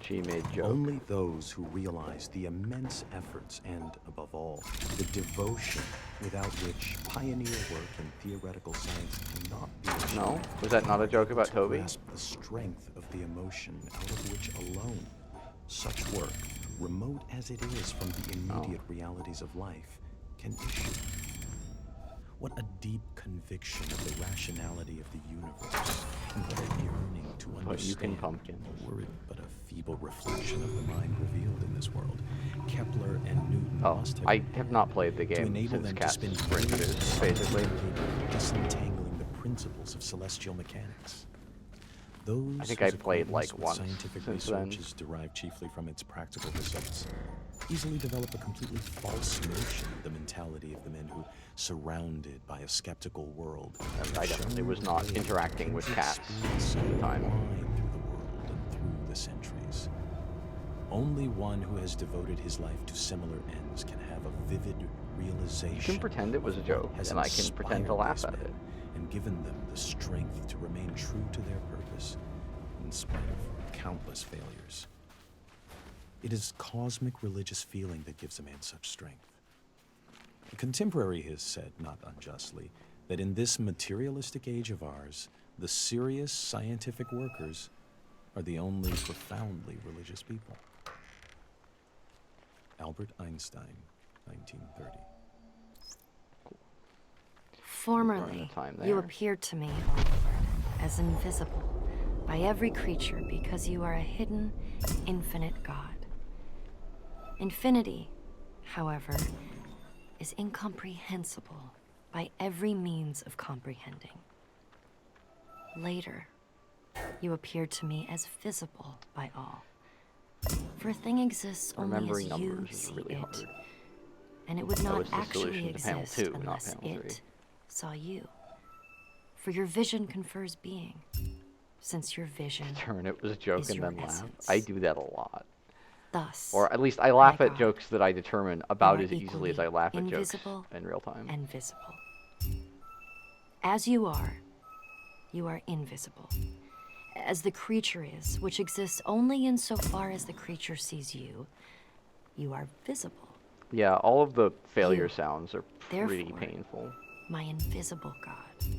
She made joke.
Only those who realize the immense efforts and, above all, the devotion without which pioneer work in theoretical science cannot be achieved.
No? Was that not a joke about Toby?
Grasp the strength of the emotion out of which alone such work, remote as it is from the immediate realities of life, can issue. What a deep conviction of the rationality of the universe, and what a yearning to
But you
understand,
can pumpkin.
were it but a feeble reflection of the mind revealed in this world. Kepler and Newton
Oh,
must have
I have not played the
to
game
enable
since
them to
Cats
spin
were
years
introduced, basically.
disentangling the principles of celestial mechanics. Those
I think
whose
I played,
acquaintance
like,
with
once
scientific
since
research
then.
is derived chiefly from its practical results easily develop a completely false notion of the mentality of the men who, surrounded by a skeptical world,
I definitely was not
shone
interacting with
kindred
Cats
spirits
at the time.
wine through the world and through the centuries. Only one who has devoted his life to similar ends can have a vivid realization.
You can pretend it was a
of
joke,
what has
and I can pretend to
inspired
laugh
these
at
men
it.
and given them the strength to remain true to their purpose in spite of countless failures. It is cosmic religious feeling that gives a man such strength. A contemporary has said, not unjustly, that in this materialistic age of ours, the serious scientific workers are the only profoundly religious people. Albert Einstein, 1930.
Formerly,
time
you
there.
appeared to me, O Lord, as invisible by every creature because you are a hidden, infinite God. Infinity, however, is incomprehensible by every means of comprehending. Later, you appeared to me as visible by all. For a thing exists only
Remembering
as you
numbers is
see
really
it,
hard.
and it would
That
not
was the
actually
solution to panel
exist
2, not
unless
panel 3.
it saw you. For your vision confers being, since your vision
Turn it was a joke
is
and
your
then laugh.
essence.
I do that a lot.
Thus,
Or at least I laugh
my
at
God,
jokes that I determine about
are
as easily as I
equally
laugh at jokes
invisible
in real time.
and visible. As you are invisible. As the creature is, which exists only insofar as the creature sees you, you are visible.
Yeah, all of the failure
You,
sounds are pretty
therefore,
painful.
My invisible God,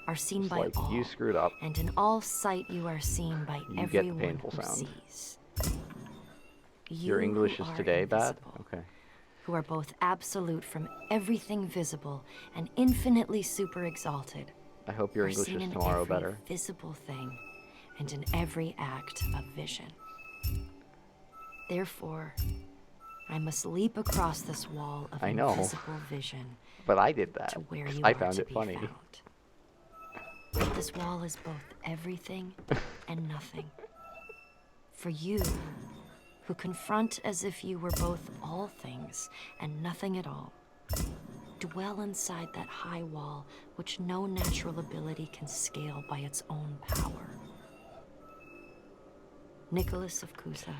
are seen
It's
by
like,
all,
you screwed up.
and in all sight you are seen by
You get the
everyone
painful
who
sound.
sees.
Your
You
English
who
is
are
today bad?
invisible,
Okay.
who are both absolute from everything visible and infinitely super exalted,
I hope your
are
English
seen
is
in
tomorrow
every
better.
visible thing and in every act of vision. Therefore, I must leap across this wall of
I know.
invisible vision
But I did that.
to where
'cause
you
I
are
found
to
it
be
funny.
found. This wall is both everything and nothing. For you, who confront as if you were both all things and nothing at all, dwell inside that high wall which no natural ability can scale by its own power. Nicholas of Cusa,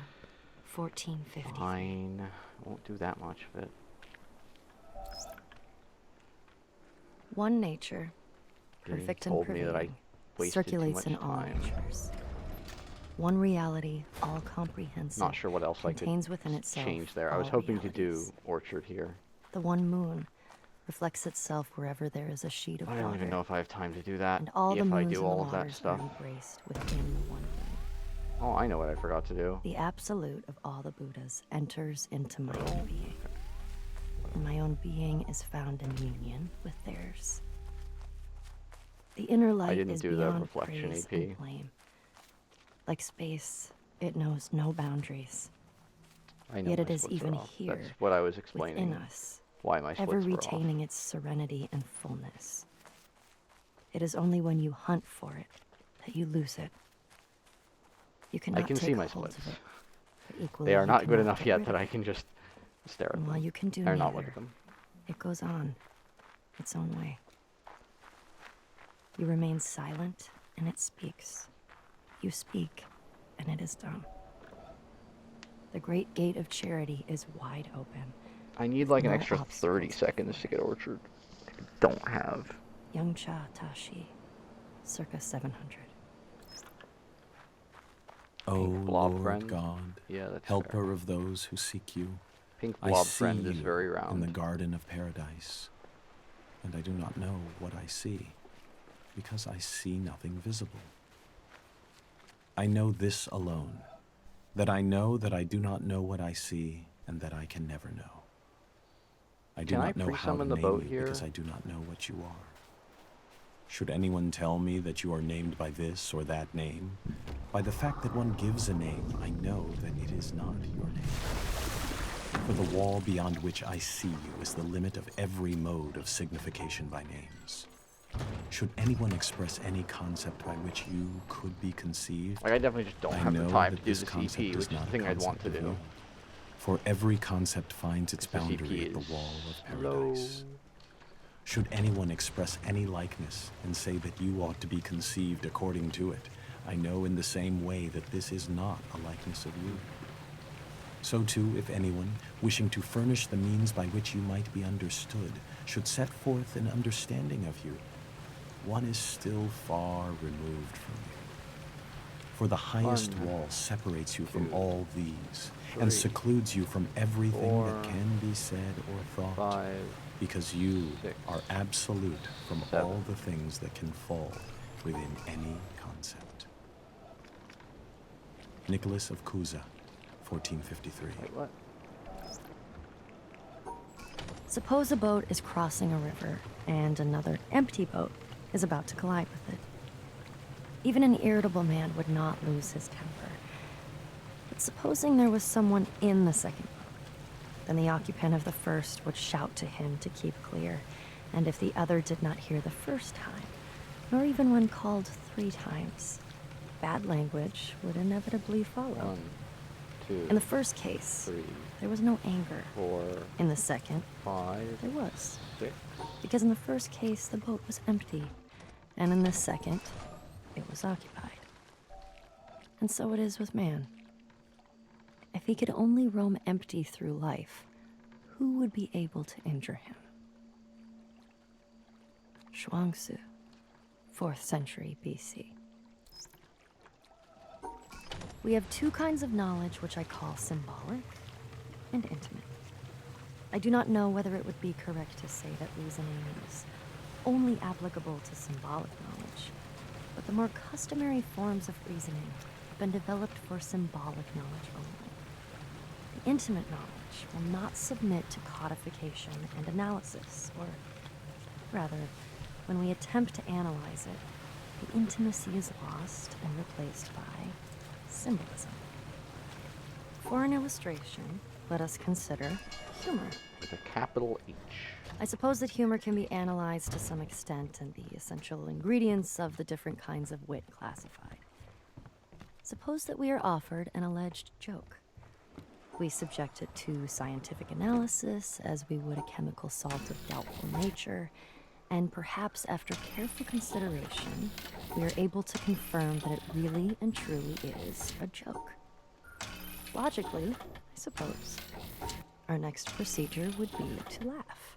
1450.
Fine. I won't do that much of it.
One nature,
You
perfect and
told me that I
pervading,
wasted
circulates
too
in
much
all
time.
natures. One reality, all comprehensive,
Not sure what else I could
contains within itself
change there. I was
all
hoping to
realities.
do Orchard here.
The one moon reflects itself wherever there is a sheet of
I
water.
don't even know if I have time to do that.
And all the
If I
moons
do
and
all
the
of that
waters
stuff.
are embraced within the one moon.
Oh, I know what I forgot to do.
The absolute of all the Buddhas enters into my own being. And my own being is found in union with theirs. The inner light
didn't
is
do the
beyond
reflection
praise
AP.
and blame. Like space, it knows no boundaries.
I know
Yet
my
it is
splits are
even
off.
here,
That's what I was explaining.
within us,
Why my
ever
splits were off.
retaining its serenity and fullness. It is only when you hunt for it that you lose it. You cannot
I can
take
see my
hold of
splits.
it, but equally
They are
you
not good
cannot
enough
get
yet
rid
that
of
I
it.
can just stare at
And
them.
while you can do
Or not look
neither,
at them.
it goes on, its own way. You remain silent, and it speaks. You speak, and it is done. The great gate of charity is wide open.
I need like an
no
extra
obstacles
30 seconds to get Orchard. don't have.
Youngcha Tashi, circa 700.
O
blob
Lord
friend.
God,
Yeah, that's
helper
fair.
of those who seek you,
Pink
I
blob
see
friend is
you
very
in the
round.
garden of paradise, and I do not know what I see, because I see nothing visible. I know this alone, that I know that I do not know what I see, and that I can never know. I do
Can I
not know how to
pre-summon the
name
boat
you
here?
because I do not know what you are. Should anyone tell me that you are named by this or that name, by the fact that one gives a name, I know that it is not your name. For the wall beyond which I see you is the limit of every mode of signification by names. Should anyone express any concept by which you could be conceived,
Like, I definitely just don't
I
have the
know
time to
that
do
this
this
concept
EP,
is
which is
not
the
a
thing I'd want
concept
to
of
do.
you. For every concept finds its
Because this EP
boundary at the
is
wall of
slow.
paradise. Should anyone express any likeness and say that you ought to be conceived according to it, I know in the same way that this is not a likeness of you. So too, if anyone, wishing to furnish the means by which you might be understood, should set forth an understanding of you, one is still far removed from you. For the highest
1,
wall separates you from
2,
all these,
3,
and secludes you from everything
4,
that can be said or thought,
5,
because you
6,
are absolute from
7.
all the things that can fall within any concept. Nicholas of Cusa, 1453.
Wait, what?
Suppose a boat is crossing a river, and another empty boat is about to collide with it. Even an irritable man would not lose his temper. But supposing there was someone in the second boat, then the occupant of the first would shout to him to keep clear, and if the other did not hear the first time, nor even when called 3 times, bad language would inevitably follow.
1, 2,
In the first case,
3,
there was no anger.
4,
In the second,
5,
there was.
6.
Because in the first case, the boat was empty, and in the second, it was occupied. And so it is with man. If he could only roam empty through life, who would be able to injure him? Shuangzi, 4th century BC. We have 2 kinds of knowledge which I call symbolic and intimate. I do not know whether it would be correct to say that reasoning is only applicable to symbolic knowledge, but the more customary forms of reasoning have been developed for symbolic knowledge only. The intimate knowledge will not submit to codification and analysis, or rather, when we attempt to analyze it, the intimacy is lost and replaced by symbolism. For an illustration, let us consider humor.
With a capital H.
I suppose that humor can be analyzed to some extent and the essential ingredients of the different kinds of wit classified. Suppose that we are offered an alleged joke. We subject it to scientific analysis as we would a chemical salt of doubtful nature, and perhaps after careful consideration, we are able to confirm that it really and truly is a joke. Logically, I suppose, our next procedure would be to laugh.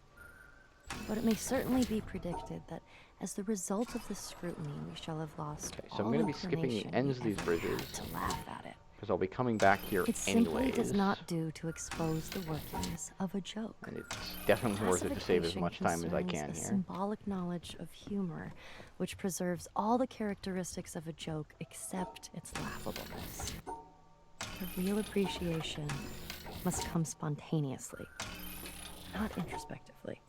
But it may certainly be predicted that as the result of this scrutiny, we shall have lost
So I'm
all
going to be skipping the
inclination
ends of
we
these
ever had
bridges,
to laugh at it.
because I'll be coming back here
It simply
anyways.
does not do to expose the workings of a joke.
And it's definitely worth it to save as much time as I
Classification
can
concerns a
here.
symbolic knowledge of humor, which preserves all the characteristics of a joke except its laughableness. The real appreciation must come spontaneously, not introspectively.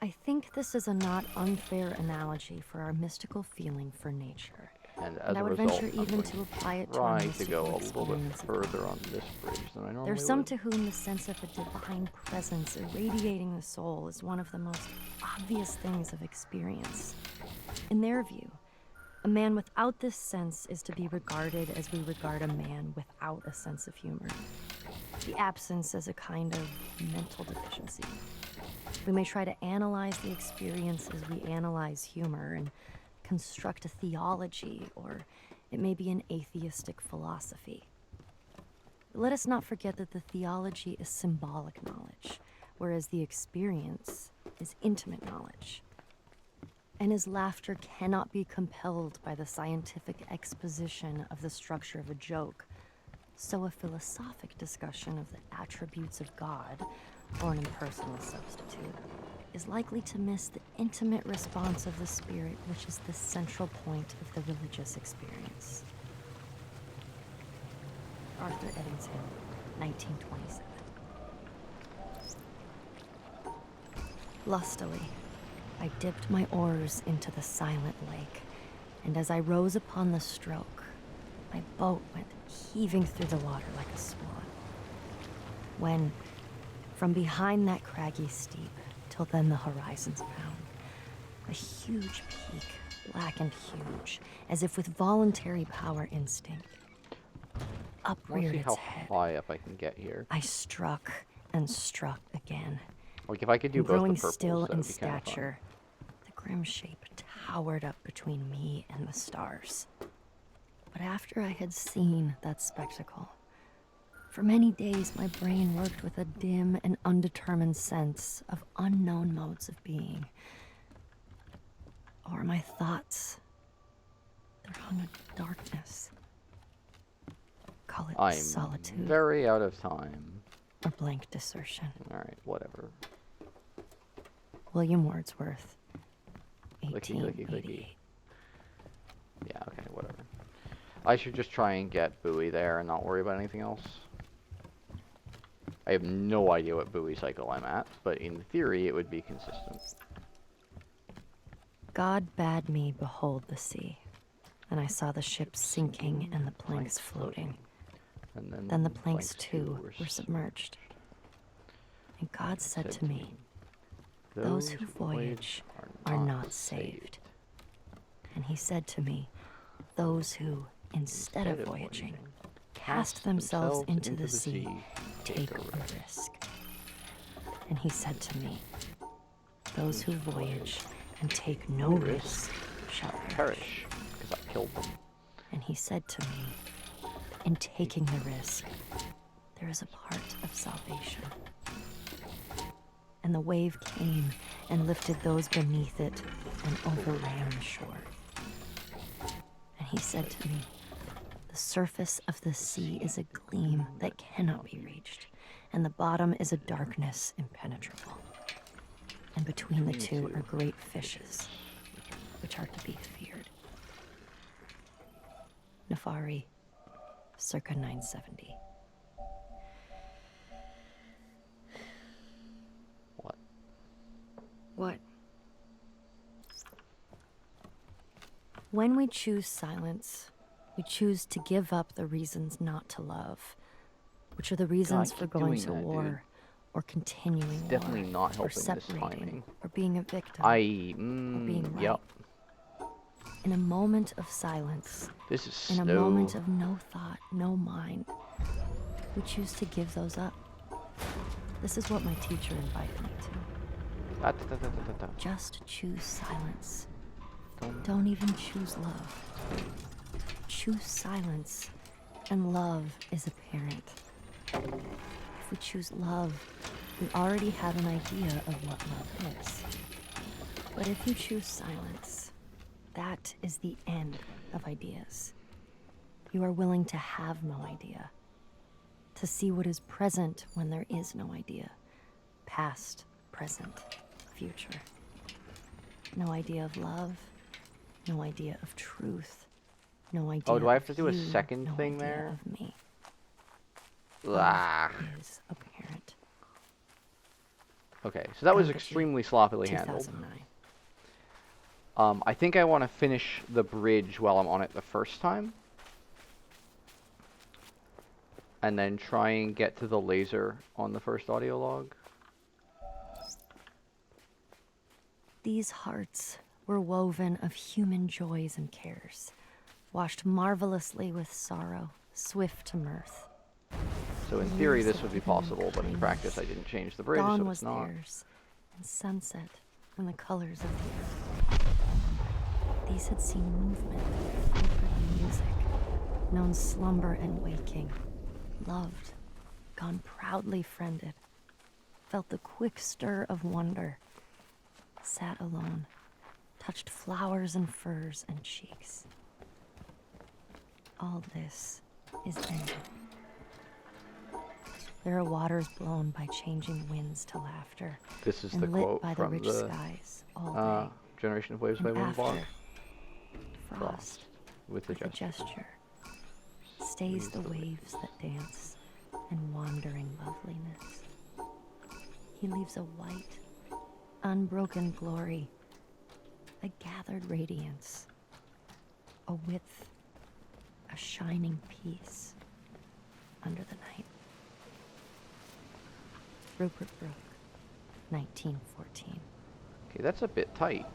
I think this is a not unfair analogy for our mystical feeling for nature.
And as
I
a
would
result,
venture
I'm
even
going
to apply it to our
try to
mystical
go a little bit
experience of
further
God.
on this bridge than I normally
There are some
would.
to whom the sense of a divine presence irradiating the soul is one of the most obvious things of experience. In their view, a man without this sense is to be regarded as we regard a man without a sense of humor. The absence is a kind of mental deficiency. We may try to analyze the experience as we analyze humor and construct a theology, or it may be an atheistic philosophy. Let us not forget that the theology is symbolic knowledge, whereas the experience is intimate knowledge. And his laughter cannot be compelled by the scientific exposition of the structure of a joke. So a philosophic discussion of the attributes of God, or an impersonal substitute, is likely to miss the intimate response of the spirit, which is the central point of the religious experience. Arthur Eddings Hill, 1927. Lustily, I dipped my oars into the silent lake, and as I rose upon the stroke, my boat went heaving through the water like a swan. When, from behind that craggy steep, till then the horizon's bound, a huge peak, black and huge, as if with voluntary power instinct, upreared
see
its
how
head.
high up I can get here.
I struck and struck again.
Like if I could do
And
both the
growing
purples,
still
that
in
would be kind of fun.
stature, the grim shape towered up between me and the stars. But after I had seen that spectacle, for many days my brain worked with a dim and undetermined sense of unknown modes of being. O'er my thoughts, there hung a darkness. Call it
I'm
solitude
very out of time.
or blank desertion.
Alright, whatever.
William Wordsworth,
Clicky, clicky,
1888.
clicky. Yeah, okay, whatever. I should just try and get Bowie there and not worry about anything else. I have no idea what Bowie cycle I'm at, but in theory it would be consistent.
God bade me behold the sea, and I saw the ship sinking and the planks floating.
And
Then the planks too were submerged. And God said to me, "Those who voyage are not saved." And he said to me, "Those who, instead of voyaging, cast themselves into the sea, take a risk." And he said to me, "Those who voyage and take no risk shall perish."
Because I killed them.
And he said to me, "In taking the risk, there is a part of salvation." And the wave came and lifted those beneath it and overran the shore. And he said to me, "The surface of the sea is a gleam that cannot be reached, and the bottom is a darkness impenetrable. And between the two are great fishes, which are to be feared." Nefari, circa 970.
What?
What? When we choose silence, we choose to give up the reasons not to love, which are the reasons for
keep
going
doing
to
that,
war,
dude.
or continuing war,
Definitely not
or
helping this
separating,
timing.
or being a victim. being right.
Yep.
In a moment of silence,
This is
in a moment of no thought, no mind, we choose to give those up. This is what my teacher invited me to. Just choose silence. Don't even choose love. Choose silence, and love is apparent. If we choose love, we already have an idea of what love is. But if you choose silence, that is the end of ideas. You are willing to have no idea, to see what is present when there is no idea, past, present, future. No idea of love, no idea of truth, no idea
Oh, do I have
of
to do a
you,
second
no
thing
idea
there?
of me.
Ah.
Love is apparent.
Okay, so that was
Gandhi,
extremely sloppily handled.
2009.
I think I want to finish the bridge while I'm on it the first time. And then try and get to the laser on the first audio log.
These hearts were woven of human joys and cares, washed marvelously with sorrow, swift to mirth.
So in theory this would be possible, but in practice I didn't change the bridge,
Dawn
so
was
it's not.
theirs, and sunset, and the colors of the earth. These had seen movement, and heard music, known slumber and waking, loved, gone proudly friended, felt the quick stir of wonder, sat alone, touched flowers and furs and cheeks. All this is ended. There are waters blown by changing winds to laughter,
This is
and
the
lit
quote
by the
from
rich
the
skies all day.
Generation of Waves by
And
Wind blog.
after, frost,
With the
with a
gesture.
gesture, stays the waves that dance in wandering loveliness. He leaves a white, unbroken glory, a gathered radiance, a width, a shining peace under the night. Rupert Brooke, 1914.
Okay, that's a bit tight.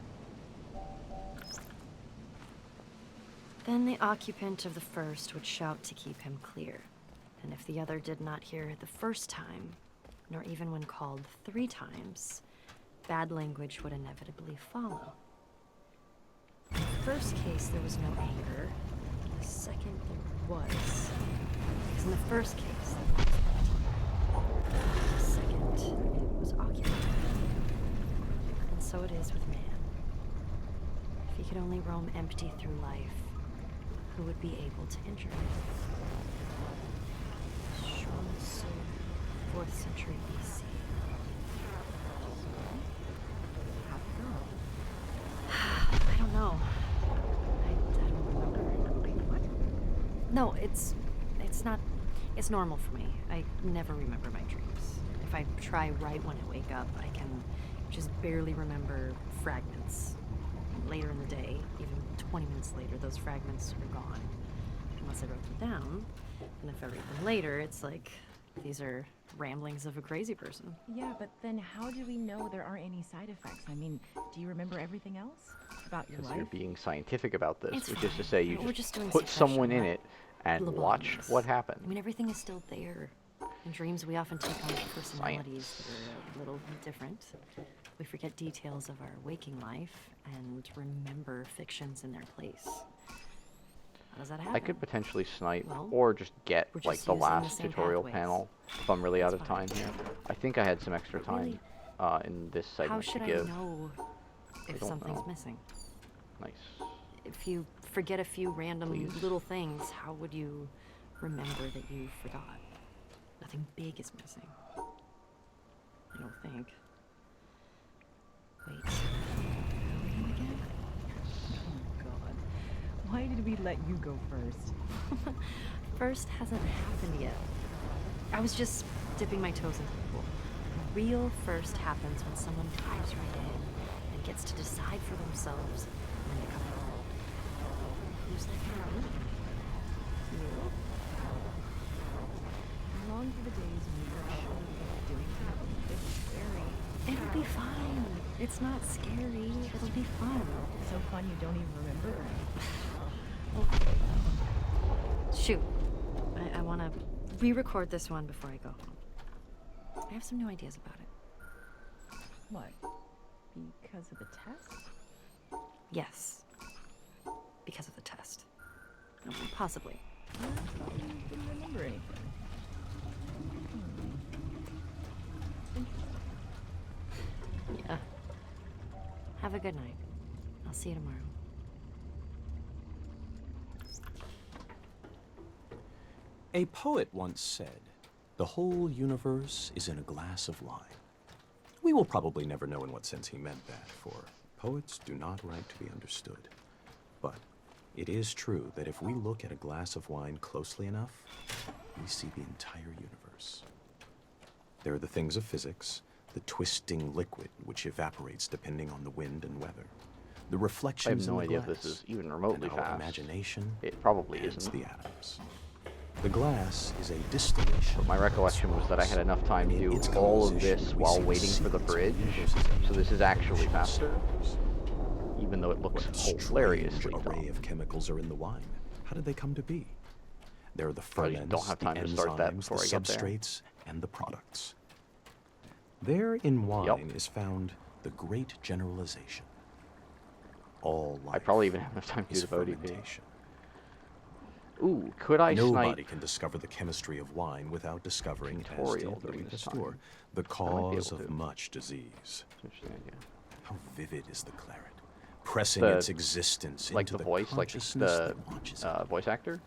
Then the occupant of the first would shout to keep him clear, and if the other did not hear it the first time, nor even when called 3 times, bad language would inevitably follow. In the first case, there was no anger. In the second, there was. Because in the first case, there was. In the second, it was occupied. And so it is with man. If he could only roam empty through life, who would be able to injure him? Shonsu, 4th century BC. How'd it go? I don't know. I don't remember. Wait, what? No, it's not. It's normal for me. I never remember my dreams. If I try right when I wake up, I can just barely remember fragments. Later in the day, even 20 minutes later, those fragments are gone. Unless I wrote them down. And if I read them later, it's like, these are ramblings of a crazy person.
Yeah, but then how do we know there aren't any side effects? I mean, do you remember everything else about your
Because
life?
you're being scientific about this,
It's
which is to
fine.
say you
We're
just
doing
put someone in
suppression,
it and watched
lobotomies.
what happened.
I mean, everything is still there. In dreams, we often take on personalities that are a little different. We forget details of our waking life and remember fictions in their place. How does that happen?
I could potentially snipe
Well,
or just get
we're
like
just
the
using the
last
same
tutorial
pathways.
panel if I'm really out
That's
of
fine.
time here. I think I had some extra
But
time
really,
in this
How
segment
should
to
I
give.
know if
don't
something's
know.
missing?
Nice.
If you forget a few random
Please.
little things, how would you remember that you forgot? Nothing big is missing. I don't think. Wait. Again?
Oh, God. Why did we let you go first?
First hasn't happened yet. I was just dipping my toes into the pool. The real first happens when someone dives right in and gets to decide for themselves when to come home. Who's that girl?
You? I long for the days when you were sure about doing something. It's scary.
It'll be fine. It's not scary. It'll be fun.
So fun you don't even remember.
Shoot. I want to re-record this one before I go home. I have some new ideas about it.
What? Because of the test?
Yes. Because of the test. Possibly.
I thought you didn't remember anything.
Yeah. Have a good night. I'll see you tomorrow.
A poet once said, "The whole universe is in a glass of wine." We will probably never know in what sense he meant that, for poets do not write to be understood. But it is true that if we look at a glass of wine closely enough, we see the entire universe. There are the things of physics, the twisting liquid which evaporates depending on the wind and weather, the
I have
reflections
no
in the
idea if
glass,
this is even remotely
and our
fast.
imagination
It probably
and
isn't.
the atoms. The glass is a distillation.
But my recollection was that I had enough time to
In
do
its
all of
composition,
this
we
while
see the
waiting for the
secrets of
bridge,
universe's
so this is actually
ancient
faster,
stars.
even though it looks
What strange
hilariously
array
dumb.
of chemicals are in the wine? How did they come to be? There are the
I just
ferments,
don't have time
the
to
enzymes,
start that before
the
I get there.
substrates, and the products. There in wine is found the great generalization. All life
I probably even have enough time to do
is
the voting.
fermentation.
Ooh, could I
Nobody
snipe?
can discover the chemistry of wine without discovering, as
Tutorial
did
during
Louis
this
Pasteur,
time.
the
be
cause
able
of
to.
much disease.
Interesting idea.
How vivid is the claret, pressing its existence
like
into
the voice, like
consciousness
the
that watches it.
voice actor.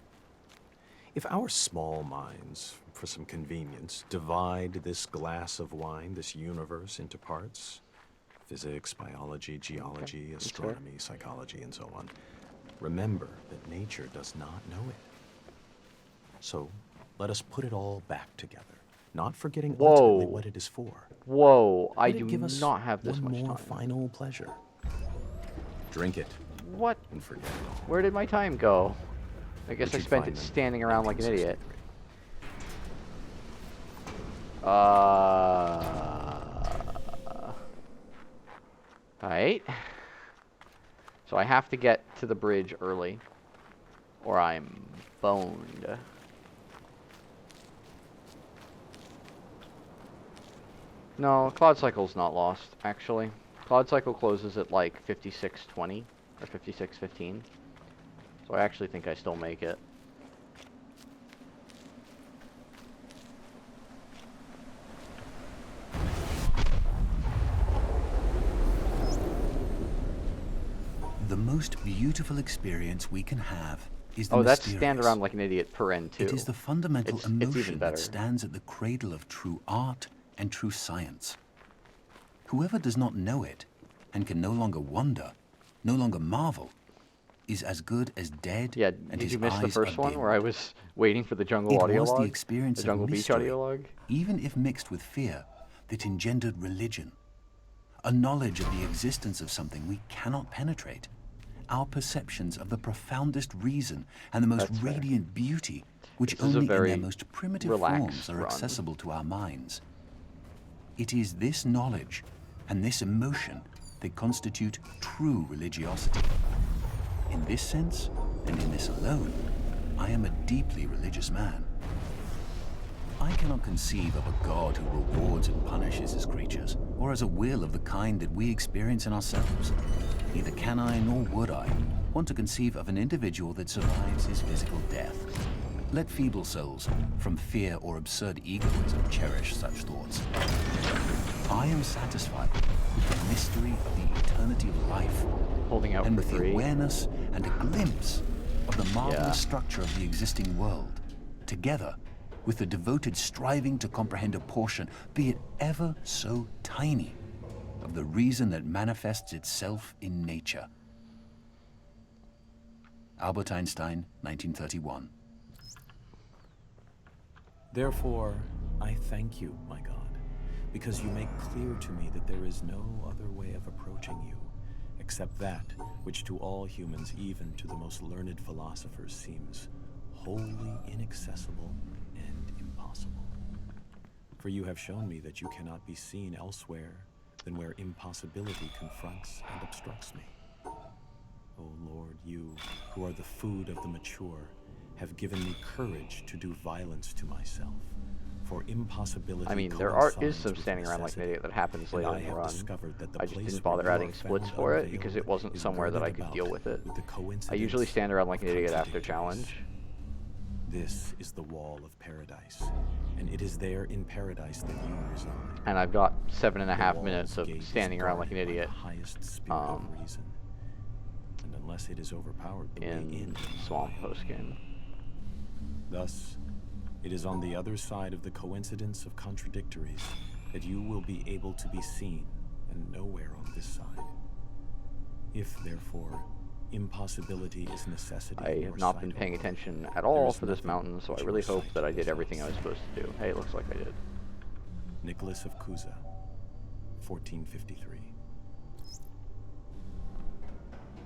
If our small minds, for some convenience, divide this glass of wine, this universe, into parts, physics, biology, geology, astronomy, psychology, and so on, remember that nature does not know it. So, let us put it all back together, not forgetting ultimately what it is for.
Whoa, I
Let it
do
give us
not have this
one
much
more
time.
final pleasure. Drink it
What?
and forget it all.
Where did my time go? I guess I
Richard
spent it
Feynman,
standing around like an idiot.
1963.
Alright. So I have to get to the bridge early, or I'm boned. No, Cloud Cycle's not lost, actually. Cloud Cycle closes at like 56:20 or 56:15. So I actually think I still make it.
The most beautiful experience we can have is the
Oh, that's
mysterious.
stand around like an idiot per end too.
It is the fundamental
It's even
emotion
better.
that stands at the cradle of true art and true science. Whoever does not know it and can no longer wonder, no longer marvel, is as good as dead.
Yeah,
and
did
his
you miss the
eyes
first
are
one where I
dimmed.
was waiting for the jungle
It
audio
was
log?
the experience
The
of
Jungle Beach
mystery,
audio log?
even if mixed with fear, that engendered religion. A knowledge of the existence of something we cannot penetrate. Our perceptions of the profoundest reason and the most
That's fair.
radiant beauty, which
This is a
only in
very
their most primitive
relaxed
forms are
run.
accessible to our minds. It is this knowledge and this emotion that constitute true religiosity. In this sense, and in this alone, I am a deeply religious man. I cannot conceive of a God who rewards and punishes his creatures, or as a will of the kind that we experience in ourselves. Neither can I, nor would I, want to conceive of an individual that survives his physical death. Let feeble souls, from fear or absurd egoism, cherish such thoughts. I am satisfied with the mystery of the eternity of life,
Holding out
and
for
with the
3.
awareness and a glimpse of the marvelous
Yeah.
structure of the existing world, together with the devoted striving to comprehend a portion, be it ever so tiny, of the reason that manifests itself in nature. Albert Einstein, 1931.
Therefore, I thank you, my God, because you make clear to me that there is no other way of approaching you, except that which to all humans, even to the most learned philosophers, seems wholly inaccessible and impossible. For you have shown me that you cannot be seen elsewhere than where impossibility confronts and obstructs me. O Lord, you, who are the food of the mature, have given me courage to do violence to myself. For impossibility
I mean, there is some standing around like an idiot that happens later in the run. I just didn't bother adding splits for it because it wasn't somewhere that I could deal with it. I usually stand around like an idiot after challenge.
This is the wall of paradise, and it is there in paradise that you reside.
And I've got 7.5
The
minutes
wall's
of
gate is
standing around like an
guarded by
idiot
the highest spirit of reason. And unless it is overpowered, the way
in
in
Swamp Postgame.
Thus, it is on the other side of the coincidence of contradictories that you will be able to be seen, and nowhere on this side. If, therefore, impossibility is necessity,
I have not been paying attention at all for this mountain, so I really hope that I did everything I was supposed to do. Hey, it looks like I did.
Nicholas of Cusa, 1453.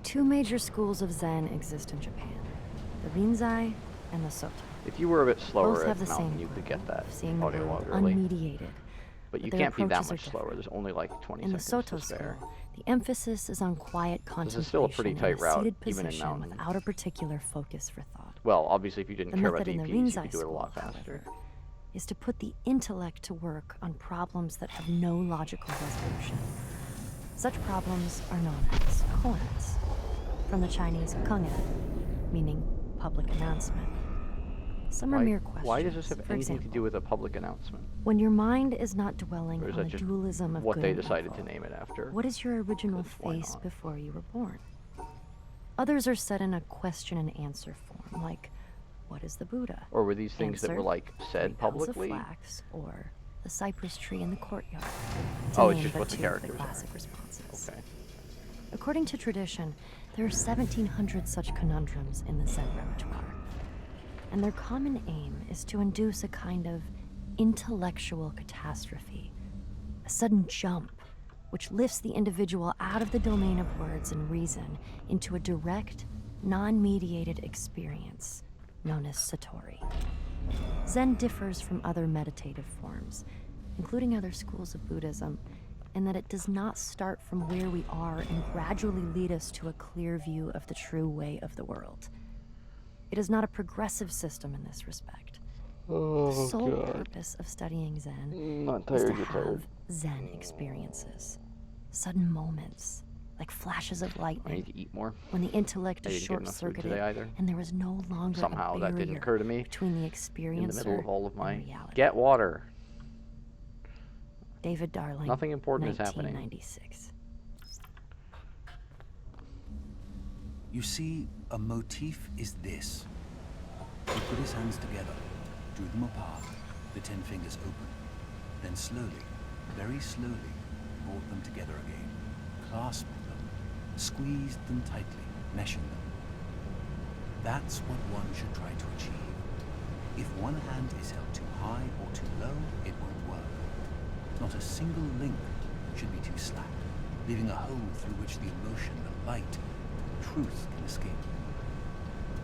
2 major schools of Zen exist in Japan, the Rinzai and the Soto.
If you were a bit slower
Both
at
have the
mountain,
same
you could get that
seeing the
audio
world
log early.
unmediated.
But you
their
can't be that
approaches are
much slower.
different.
There's only like 20
In the
seconds
Soto
to spare.
school, the emphasis is on quiet contemplation
This is still a pretty tight
in a
route,
seated
even in
position
mountain.
without a particular focus for thought.
Well, obviously, if you didn't
The
care about
method in the
DPs, you
Rinzai
could do it a
school,
lot faster.
however, is to put the intellect to work on problems that have no logical resolution. Such problems are known as koans, from the Chinese keng'an, meaning public announcement. Some are mere questions.
Why does this have
For
anything to
example,
do with a public announcement?
when your mind is not dwelling
Or is
on
that
the
just
dualism of
what
good
they
and
decided to
evil,
name it after?
what is your original
'Cause why
face
not?
before you were born? Others are set in a question and answer form, like, what is the Buddha?
Or were these things that
Answer,
were like
3
said
pounds
publicly?
of flax, or the cypress tree in the courtyard.
Oh,
To
it's
name
just
but
what the
2 of
characters are.
classic responses.
Okay.
According to tradition, there are 1,700 such conundrums in the Zen repertoire, and their common aim is to induce a kind of intellectual catastrophe, a sudden jump which lifts the individual out of the domain of words and reason into a direct, non-mediated experience known as Satori. Zen differs from other meditative forms, including other schools of Buddhism, in that it does not start from where we are and gradually lead us to a clear view of the true way of the world. It is not a progressive system in this respect. The sole purpose of studying Zen
Not
is to
tired, you're tired.
have Zen experiences, sudden moments, like flashes of
I need
lightning,
to eat more.
when the intellect
I
is
didn't get enough food today
short-circuited
either.
and there is no longer
Somehow
a
that
barrier
didn't occur to me
between the
in
experiencer
the middle of all of
and
my
reality.
get water.
David Darling,
Nothing important is happening.
1996.
You see, a motif is this. He put his hands together, drew them apart, the 10 fingers open, then slowly, very slowly, brought them together again, clasped them, squeezed them tightly, meshing them. That's what one should try to achieve. If one hand is held too high or too low, it won't work. Not a single link should be too slack, leaving a hole through which the emotion, the light, truth can escape.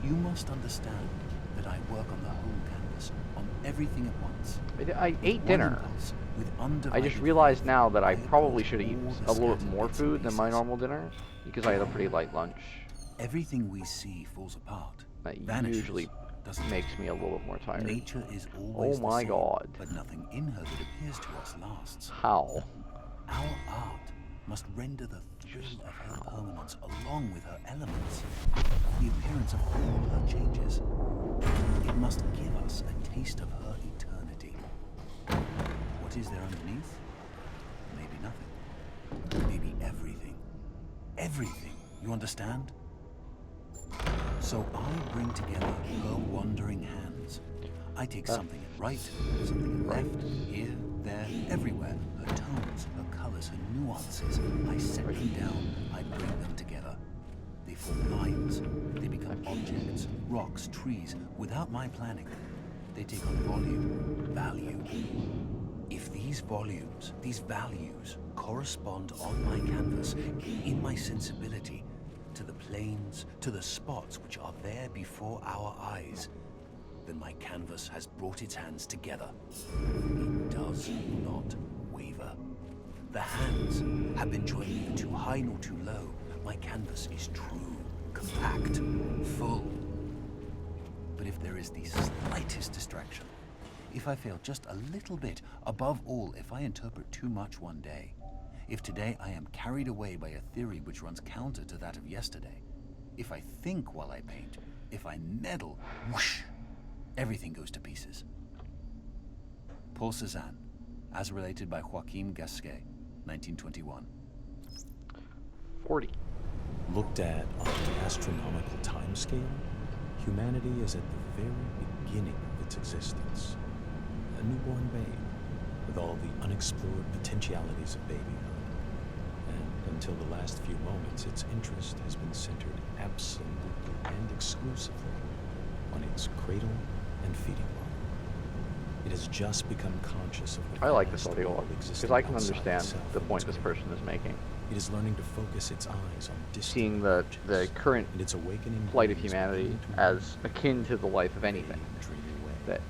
You must understand that I work on the whole canvas, on everything at once.
I ate
One
dinner.
impulse, with
I
undivided
just realized
faith,
now that I
have
probably
brought
should have eaten
all the
a little bit
scattered
more
bits and
food than my
pieces.
normal dinner because I had a pretty light lunch.
Everything we see falls apart,
That
vanishes,
usually
doesn't it?
makes me a little bit more tired.
Nature is always
Oh my
the same,
God.
but nothing in her that appears to us lasts.
How?
Our art must render the thrill of her permanence along with her elements, the appearance of all her changes. It must give us a taste of her eternity. What is there underneath? Maybe nothing. Maybe everything. Everything, you understand? So I bring together her wandering hands. I take something at right, something at left, here, there, everywhere. Her tones, her colors, her nuances. I set them down, I bring them together. They form lines, they become objects, rocks, trees, without my planning. They take on volume, value. If these volumes, these values, correspond on my canvas, in my sensibility, to the planes, to the spots which are there before our eyes, then my canvas has brought its hands together. It does not waver. The hands have been joined neither too high nor too low. My canvas is true, compact, full. But if there is the slightest distraction, if I fail just a little bit, above all, if I interpret too much one day, if today I am carried away by a theory which runs counter to that of yesterday, if I think while I paint, if I meddle, whoosh, everything goes to pieces. Paul Cézanne, as related by Joachim Gasquet, 1921.
40.
Looked at on an astronomical timescale, humanity is at the very beginning of its existence. A newborn babe, with all the unexplored potentialities of babyhood. And until the last few moments, its interest has been centered absolutely and exclusively on its cradle and feeding bottle. It has just become conscious of the
I like this
vast
audio
world
because
existing
I can
outside
understand
itself
the
and
point
its
this
cradle.
person is making.
It is learning to focus its eyes on distant
Seeing the
objects,
current
and its awakening
plight of
brains
humanity
begin to
as akin to the life of anything.
dreamy way.
That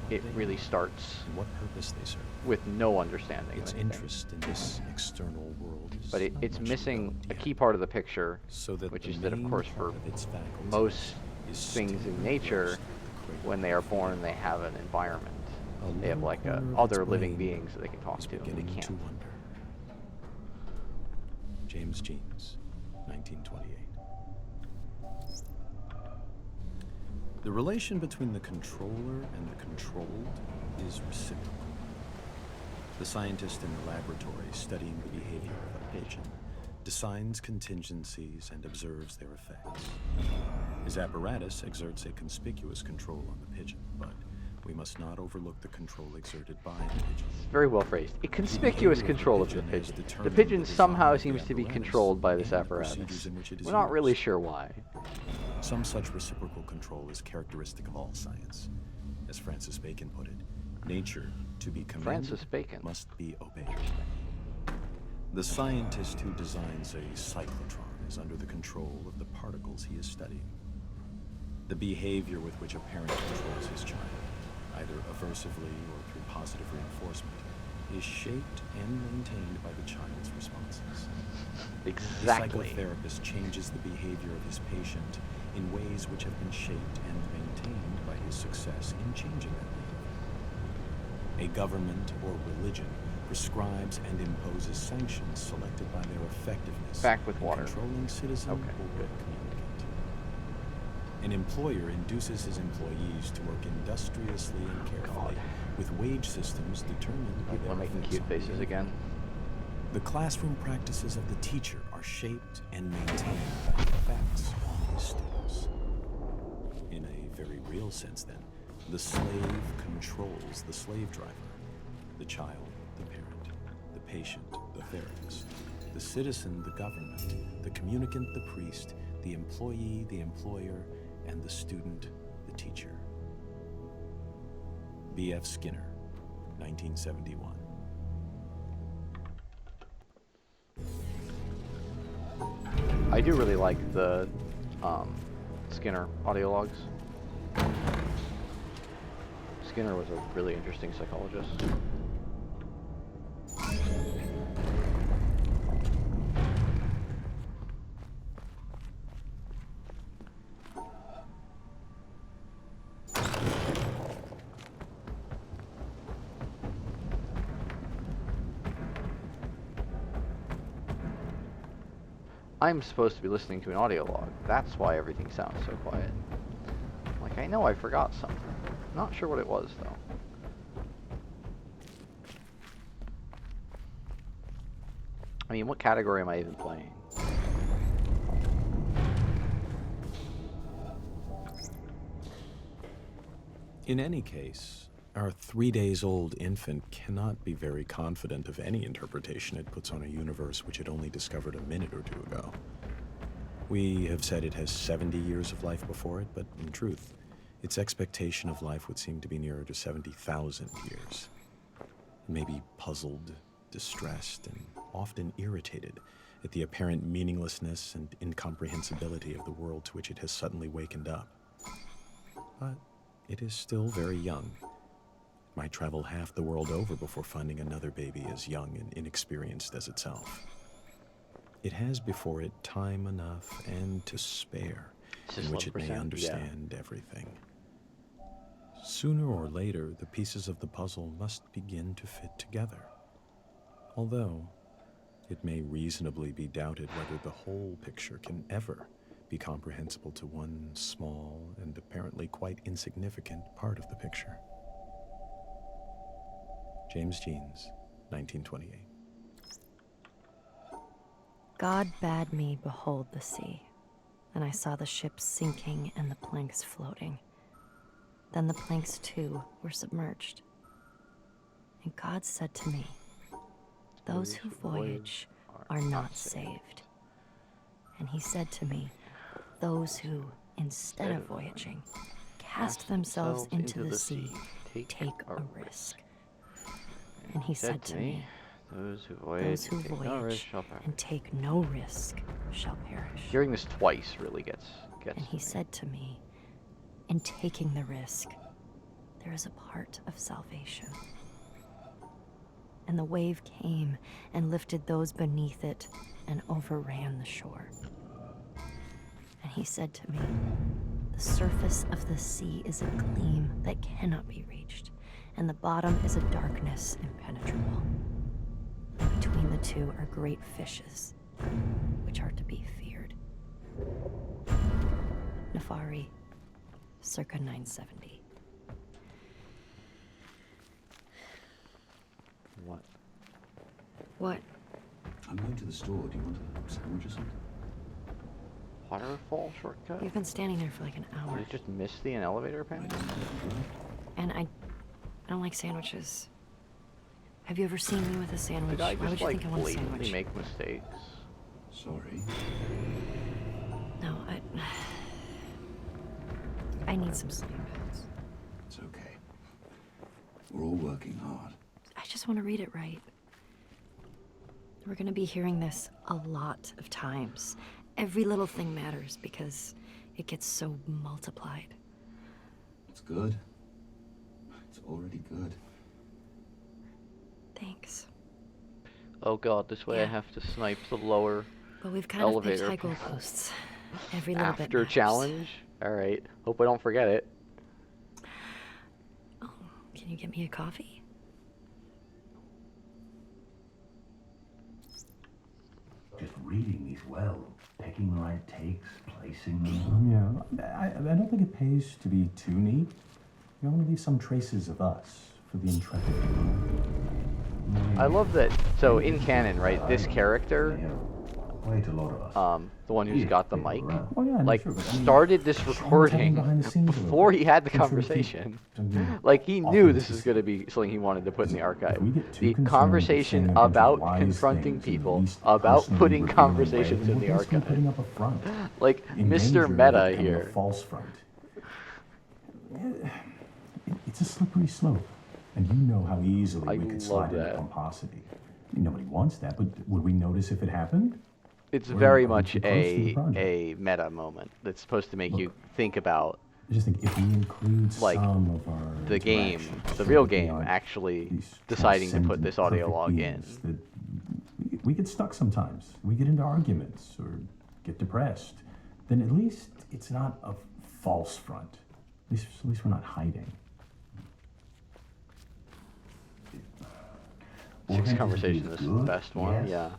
it really starts
And what purpose they serve.
with no understanding
Its
of anything.
interest in this external world is
But
not
it's
much
missing
developed
a
yet.
key part of the picture,
So that
which
the
is that, of
main
course,
part
for
of its faculties
most
is
things
still
in nature,
engrossed in the cradle
when they are born, they have an environment.
A
They have
little
like
corner of
other
its
living
brain
beings that they can talk
is
to, and we
beginning
can't.
to wonder. James Jeans, 1928. The relation between the controller and the controlled is reciprocal. The scientist in the laboratory studying the behavior of a pigeon designs contingencies and observes their effects. His apparatus exerts a conspicuous control on the pigeon, but we must not overlook the control exerted by the pigeon.
Very well phrased. A conspicuous control of the pigeon. The pigeon somehow seems to be controlled by this apparatus. We're not really sure why.
Some such reciprocal control is characteristic of all science. As Francis Bacon put it, nature, to be commanded, must be obeyed. The scientist who designs a cyclotron is under the control of the particles he is studying. The behavior with which a parent controls his child, either aversively or through positive reinforcement, is shaped and maintained by the child's responses.
Exactly.
The psychotherapist changes the behavior of his patient in ways which have been shaped and maintained by his success in changing that behavior. A government or religion prescribes and imposes sanctions selected by their effectiveness
Back with
in
water.
controlling citizen or communicant. An employer induces his employees to work industriously and carefully with wage systems determined by their
We're making
effects
cute
on
faces
behavior.
again.
The classroom practices of the teacher are shaped and maintained by the effects on his students. In a very real sense, then, the slave controls the slave driver. The child, the parent, the patient, the therapist, the citizen, the government, the communicant, the priest, the employee, the employer, and the student, the teacher. B.F. Skinner, 1971.
I do really like the Skinner audio logs. Skinner was a really interesting psychologist. I'm supposed to be listening to an audio log. That's why everything sounds so quiet. Like, I know I forgot something. Not sure what it was, though. I mean, what category am I even playing?
In any case, our 3-days-old infant cannot be very confident of any interpretation it puts on a universe which it only discovered a minute or two ago. We have said it has 70 years of life before it, but in truth, its expectation of life would seem to be nearer to 70,000 years. It may be puzzled, distressed, and often irritated at the apparent meaninglessness and incomprehensibility of the world to which it has suddenly wakened up. But it is still very young. It might travel half the world over before finding another baby as young and inexperienced as itself. It has before it time enough and to spare in which it may understand everything. Sooner or later, the pieces of the puzzle must begin to fit together. Although, it may reasonably be doubted whether the whole picture can ever be comprehensible to one small and apparently quite insignificant part of the picture. James Jeans, 1928.
God bade me behold the sea, and I saw the ships sinking and the planks floating. Then the planks too were submerged. And God said to me, those who voyage are not saved. And he said to me, those who, instead of voyaging, cast themselves into the sea, take a risk. And he said to me,
those who voyage
and take no risk shall perish.
Hearing this twice really gets
And he said to me, in taking the risk, there is a part of salvation. And the wave came and lifted those beneath it and overran the shore. And he said to me, the surface of the sea is a gleam that cannot be reached, and the bottom is a darkness impenetrable. Between the two are great fishes, which are to be feared. Nefari, circa 970.
What?
What?
I'm going to the store. Do you want a sandwich or something?
Waterfall shortcut?
You've been standing there for like an hour.
Did you just miss the elevator apparently?
And I don't like sandwiches. Have you ever seen me with a sandwich?
Did I
Why would
just
you
like
think I want a
blatantly
sandwich?
make mistakes?
Sorry.
No, I need some sleep.
It's okay. We're all working hard.
I just want to read it right. We're gonna be hearing this a lot of times. Every little thing matters because it gets so multiplied.
It's good. It's already good.
Thanks.
Oh god, this way I
Yeah.
have to snipe the lower
But we've kind
elevator
of picked high goalposts. Every little bit
after
matters.
challenge. Alright, hope I don't forget it.
Oh, can you get me a coffee?
Just reading these well, picking the right takes, placing them.
Yeah, I don't think it pays to be too neat. You want to leave some traces of us for the intrepid.
I love that. So in canon, right, this character,
Quite a lot of us.
the one who's got the mic,
Oh yeah, no,
like
sure, but I mean,
started this
tell them
recording
behind the scenes a little
before
bit.
he had the
I'm sure we keep
conversation.
some
Like he knew this was
authenticity.
going to be something he wanted to put in the archive.
If we get too
The
concerned with
conversation
saying a bunch of
about
wise
confronting
things and
people,
least
about
personally
putting
revealing
conversations
away,
in the
we're basically
archive.
putting up a front.
Like
In
Mr.
danger of
Meta
becoming
here.
A false front. It's a slippery slope, and you know how easily
I
we could
love
slide into
that.
pomposity. I mean, nobody wants that, but would we notice if it happened?
It's
We're
very
way
much
too close to the project.
a meta moment that's supposed to make you think about
I just think if we include
Like,
some of our
the game,
interactions,
the real
that we
game,
aren't
actually
these
deciding to put
transcendent,
this audio
perfect
log in.
beings, that we get stuck sometimes. We get into arguments or get depressed. Then at least it's not a false front. At least we're not hiding.
6
Authenticity
conversation
is
is the
good,
best one,
yes.
yeah.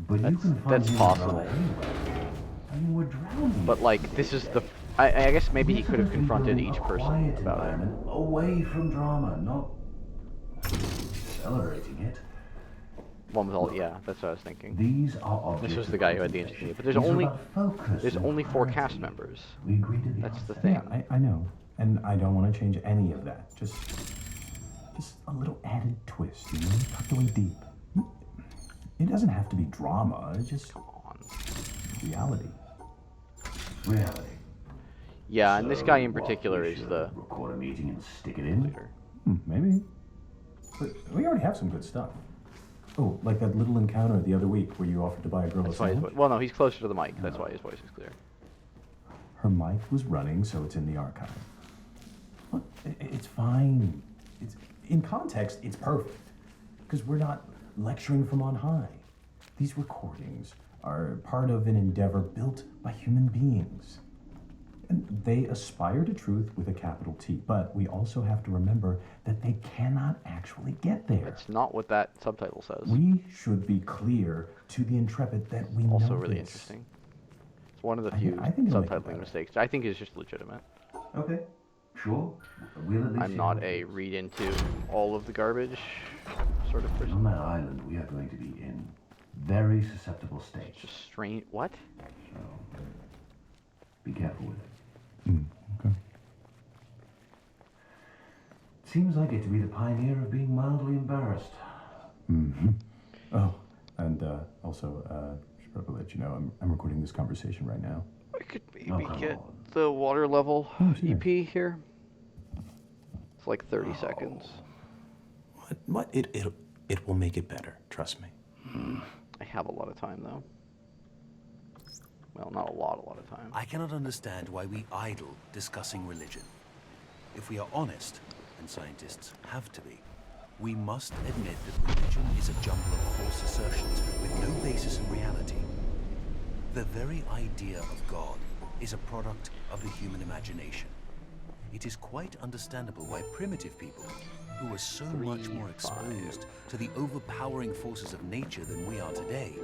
But you
That's-
can find
that's
hidden
possible.
drama anywhere. I mean, we're drowning.
But like this is the I guess maybe he could have confronted each person
Quiet
about it.
environment, away from drama, not accelerating it.
One with all, yeah, that's what I was thinking.
These are objects.
This was
of
the guy who had the
contemplation.
interview, but there's
These are
only
about focus
there's
and
only 4
clarity.
cast members.
We agreed to the
That's the
outset.
thing.
Yeah, I know. And I don't want to change any of that. Just a little added twist, you know, tucked away deep. It doesn't have to be drama. It's just reality.
Reality.
Yeah, and this
So,
guy in
what,
particular
we
is
should
the
record a meeting and stick it in.
leader.
Maybe. But we already have some good stuff. Oh, like that little encounter the other week where you offered to buy a girl
That's
a
why
sandwich?
well no, he's closer to the mic. That's why his voice is clear.
Her mic was running, so it's in the archive. Look, it's fine. It's in context, it's perfect. Because we're not lecturing from on high. These recordings are part of an endeavor built by human beings. And they aspire to truth with a capital T, but we also have to remember that they cannot actually get there.
That's not what that subtitle says.
We should be clear to the intrepid that we
Also
know
really
this.
interesting. It's one of the
I
few
think it'll make it
subtitling
better.
mistakes I think is just legitimate.
Okay, sure. We'll at least
I'm
see
not
what
a
it is.
read into all of the garbage sort of
On
person.
that island, we are going to be in very susceptible states.
Just strange. What?
So, be careful with it.
Okay.
Seems like it to be the pioneer of being mildly embarrassed.
Oh, and also, should probably let you know, I'm recording this conversation right now.
I could maybe
Oh, come
get
on.
the water level
sure.
EP here. It's like 30 seconds.
What? It will make it better. Trust me.
I have a lot of time though. Well, not a lot of time.
I cannot understand why we idle discussing religion. If we are honest, and scientists have to be, we must admit that religion is a jumble of false assertions with no basis in reality. The very idea of God is a product of the human imagination. It is quite understandable why primitive people, who were so much more exposed to the overpowering forces of nature than we are today,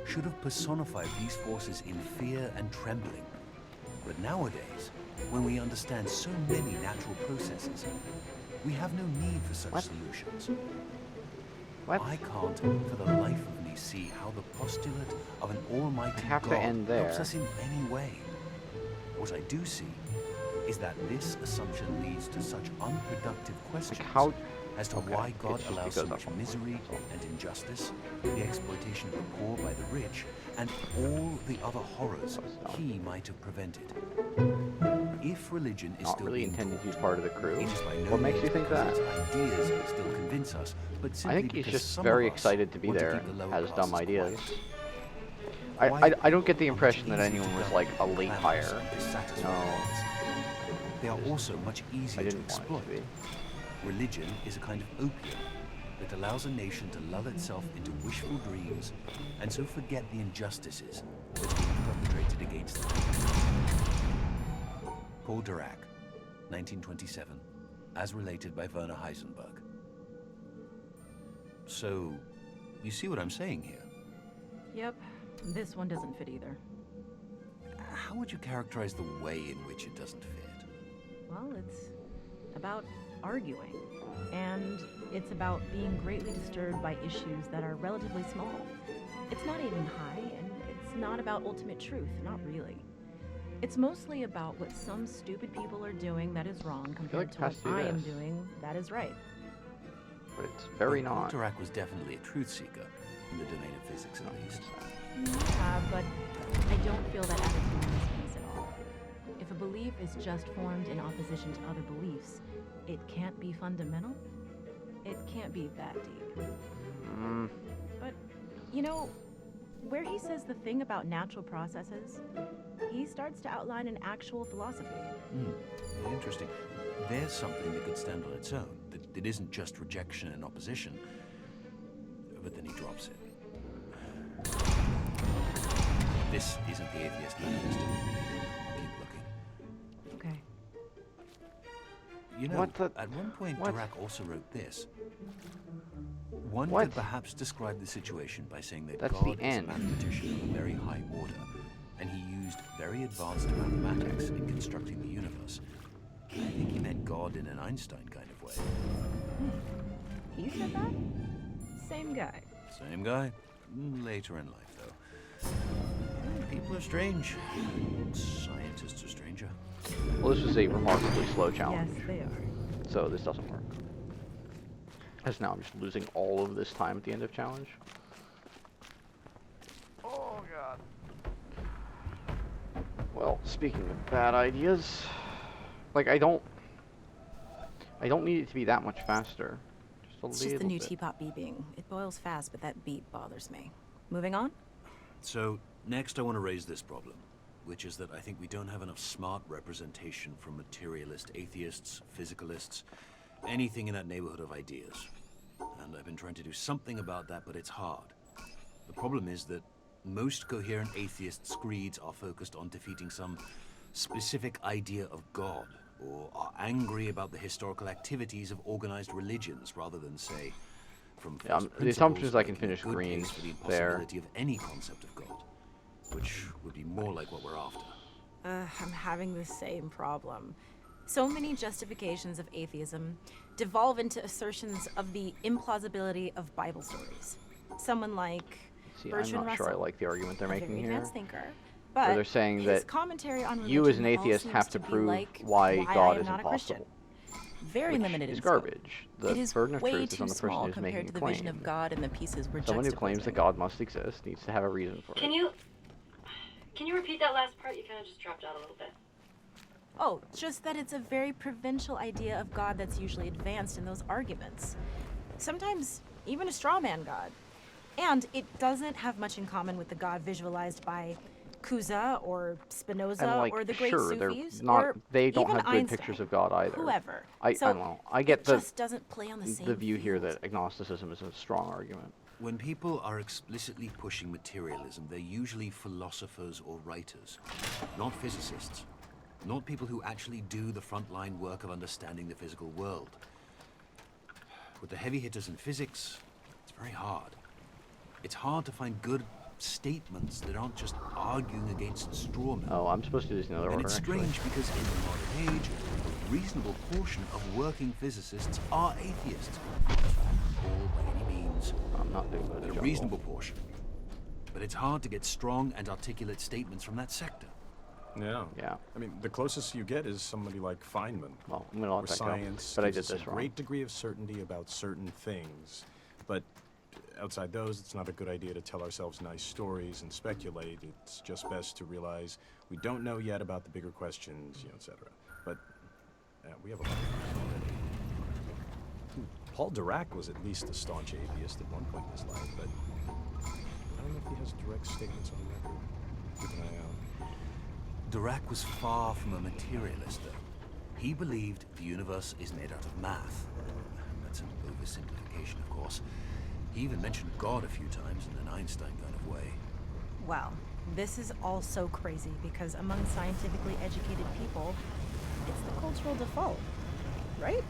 should have personified these forces in fear and trembling. But nowadays, When we understand so many natural processes, we have no need for such solutions.
What?
I can't, for the life of me, see how the postulate of an almighty
have to
God
end there.
helps us in any way. What I do see is that this assumption leads to such unproductive questions
how-
as to
okay,
why God
it's just
allows so
because
much
I'm-
misery and injustice, the exploitation of the poor by the rich, and all the other horrors he might have prevented. If religion is
Not
still
really
being
intended to be
taught,
part of the crew.
it is by no
What makes you
means
think
because
that?
its ideas still convince us, but
I
simply
think he's
because
just
some
very
of us
excited to be
want
there
keep the
and
lower
has dumb
classes
ideas.
quiet.
I don't get the
Quiet
impression
people
that
are much
anyone
easier
was
to
like a
grab,
late
clamorous,
hire.
and dissatisfied
No,
ones. They are also much
I
easier to
didn't want
exploit.
it to be.
Religion is a kind of opium that allows a nation to lull itself into wishful dreams and so forget the injustices that are being perpetrated against them. Paul Dirac, 1927, as related by Werner Heisenberg. So, you see what I'm saying here?
Yep, this one doesn't fit either.
How would you characterize the way in which it doesn't fit?
Well, it's about arguing. And it's about being greatly disturbed by issues that are relatively small. It's not even high, and it's not about ultimate truth, not really. It's mostly about what some stupid people are doing that is wrong compared
like
to what
past you
I am
this.
doing that is right.
But it's very
Paul
not.
Dirac was definitely a truth seeker, in the domain of physics at least.
Yeah, but I don't feel that attitude in this piece at all. If a belief is just formed in opposition to other beliefs, it can't be fundamental. It can't be that deep. But, you know, where he says the thing about natural processes, he starts to outline an actual philosophy.
Interesting. There's something that could stand on its own, that it isn't just rejection and opposition. But then he drops it. This isn't the atheist manifesto. Keep looking.
Okay.
You know,
What the-
at one point,
what?
Dirac also wrote this. One
What?
could perhaps describe the situation by saying that
That's
God
the
is a
end.
mathematician of a very high order, and he used very advanced mathematics in constructing the universe. I think he meant God in an Einstein kind of way.
He said that? Same guy.
Same guy. Later in life, though. People are strange. Scientists are stranger.
Well, this was a remarkably slow challenge,
Yes, they are.
so this doesn't work. As now I'm just losing all of this time at the end of challenge. Oh god. Well, speaking of bad ideas, like I don't need it to be that much faster. Just a
It's
little
just the new
bit.
teapot beeping. It boils fast, but that beep bothers me. Moving on?
So, next I want to raise this problem, which is that I think we don't have enough smart representation from materialist atheists, physicalists, anything in that neighborhood of ideas. And I've been trying to do something about that, but it's hard. The problem is that most coherent atheists' creeds are focused on defeating some specific idea of God, or are angry about the historical activities of organized religions, rather than, say, from
Yeah,
first
the assumption is I can
making a
finish
good
green
case for the
there.
impossibility of any concept of God, which would be more like what we're after.
I'm having the same problem. So many justifications of atheism devolve into assertions of the implausibility of Bible stories. Someone like
See, I'm
Bertrand
not sure I
Russell,
like the argument they're
a
making
very
here.
advanced thinker, but
they're saying
his
that
commentary on
you as an
religion all
atheist
seems
have to
be
prove
like
why
I
God
am
is
not a Christian.
impossible.
Very
Which
limited
is
in scope.
garbage. The
It is
burden of
way
truth is
too
on the person
small
who's
compared
making
to
the
the vision
claim.
of God and the pieces we're
Someone who claims that
juxtaposing.
God must exist needs to have a reason for it.
Can you repeat that last part? You kind of just dropped out a little bit.
Oh, just that it's a very provincial idea of God that's usually advanced in those arguments. Sometimes even a straw man God. And it doesn't have much in common with the God visualized by Cusa or Spinoza
And like,
or the great
sure, they're
Sufis
not.
or
They don't
even
have good
Einstein,
pictures of God either.
Whoever.
I
So
don't know. I get
it
the
just doesn't play on the same
view here
field.
that agnosticism is a strong argument.
When people are explicitly pushing materialism, they're usually philosophers or writers, not physicists, not people who actually do the frontline work of understanding the physical world. With the heavy hitters in physics, it's very hard. It's hard to find good statements that aren't just arguing against straw men.
Oh, I'm supposed to do this in another
And
order,
it's
actually.
strange because in the modern age, a reasonable portion of working physicists are atheists. Not all by any means,
I'm not doing
but a
the
reasonable portion. But it's hard to get strong and articulate statements from that sector.
Yeah.
Yeah.
I mean, the closest you get is somebody like Feynman.
Well, I'm gonna
where
let that go.
science
But I
gives
did
us
this
a
wrong.
great degree of certainty about certain things, but outside those, it's not a good idea to tell ourselves nice stories and speculate. It's just best to realize we don't know yet about the bigger questions, etc. But we have a lot of time already. Paul Dirac was at least a staunch atheist at one point in his life, but I don't know if he has direct statements on record. Keep an eye out.
Dirac was far from a materialist, though. He believed the universe is made out of math. That's an oversimplification, of course. He even mentioned God a few times in an Einstein kind of way.
Wow, this is all so crazy because among scientifically educated people, it's the cultural default, right?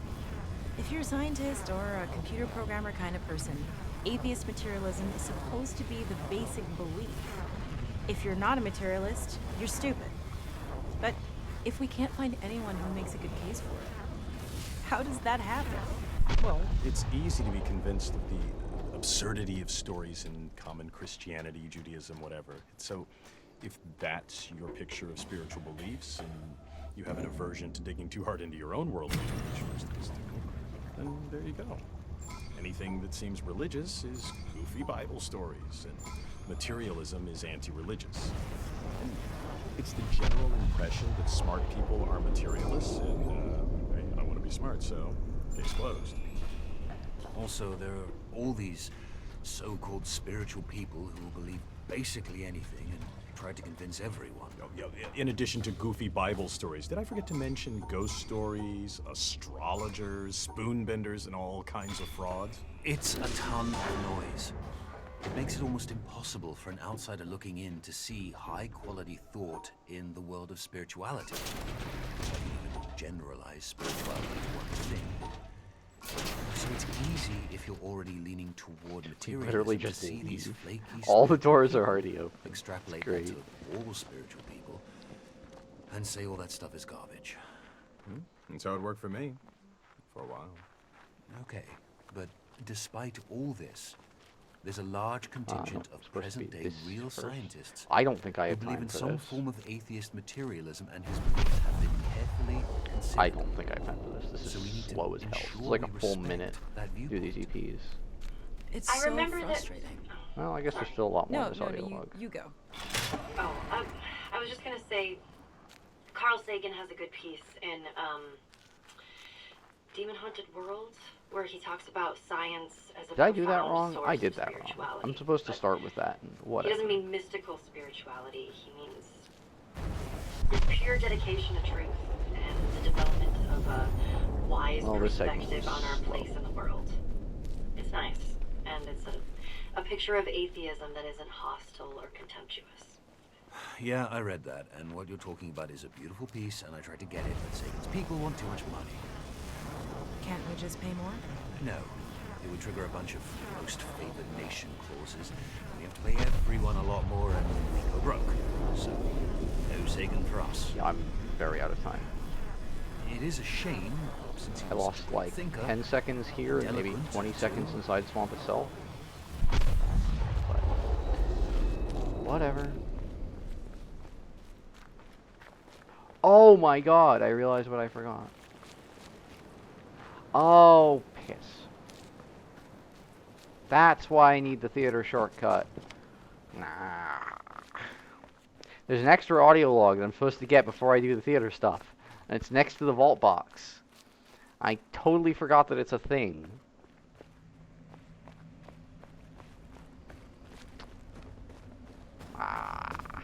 If you're a scientist or a computer programmer kind of person, atheist materialism is supposed to be the basic belief. If you're not a materialist, you're stupid. But if we can't find anyone who makes a good case for it, how does that happen?
Well, it's easy to be convinced of the absurdity of stories in common Christianity, Judaism, whatever. So, if that's your picture of spiritual beliefs, and you have an aversion to digging too hard into your own worldview, which most of us do, then there you go. Anything that seems religious is goofy Bible stories, and materialism is anti-religious. And it's the general impression that smart people are materialists, and I don't want to be smart, so case closed.
Also, there are all these so-called spiritual people who believe basically anything and try to convince everyone.
Oh, yeah, in addition to goofy Bible stories, did I forget to mention ghost stories, astrologers, spoonbenders, and all kinds of frauds?
It's a ton of noise. It makes it almost impossible for an outsider looking in to see high-quality thought in the world of spirituality. I can even generalize spirituality to one thing. So it's easy if you're already leaning toward materialism
Literally
to
just
see these
leave.
flaky
All the
spiritual
doors are
people,
already open.
extrapolate
It's
that
great.
to all spiritual people, and say all that stuff is garbage.
That's how it worked for me, for a while.
Okay, but despite all this, there's a large contingent of
supposed to be
present-day
this
real
first.
scientists
I don't think I
who
have
believe
time
in
for
some
this.
form of atheist materialism, and whose beliefs have been carefully considered.
I don't think I have time for this. This
So we
is
need to
slow as hell. It's
ensure
like
we
a full
respect
minute
that
to do these
viewpoint.
EPs.
It's
I
so
remember that-
frustrating.
Well, I guess there's still a lot more
No,
in this
no,
audio
no,
log.
you go.
Oh, I was just gonna say, Carl Sagan has a good piece in Demon Haunted World, where he talks about science as a
Did I do that
profound
wrong?
source
I
of
did that wrong.
spirituality.
I'm supposed to
But
start with that and
He
whatever.
doesn't mean mystical spirituality. He means the pure dedication to truth and the development of a wise
Well, this segment
perspective
was
on our
slow.
place in the world. It's nice, and it's a picture of atheism that isn't hostile or contemptuous.
Yeah, I read that, and what you're talking about is a beautiful piece, and I tried to get it, but Sagan's people want too much money.
Can't we just pay more?
No, it would trigger a bunch of most favored nation clauses. We have to pay everyone a lot more, and we go broke. So, no Sagan for us.
Yeah, I'm very out of time.
It is a shame, since he
I
was
lost
such a great
like
thinker.
10 seconds here and maybe
Eloquent,
20
too.
seconds inside Swamp itself. But whatever. Oh my god, I realized what I forgot. Oh, piss. That's why I need the theater shortcut. Nah. There's an extra audio log that I'm supposed to get before I do the theater stuff. And it's next to the vault box. I totally forgot that it's a thing. Ah.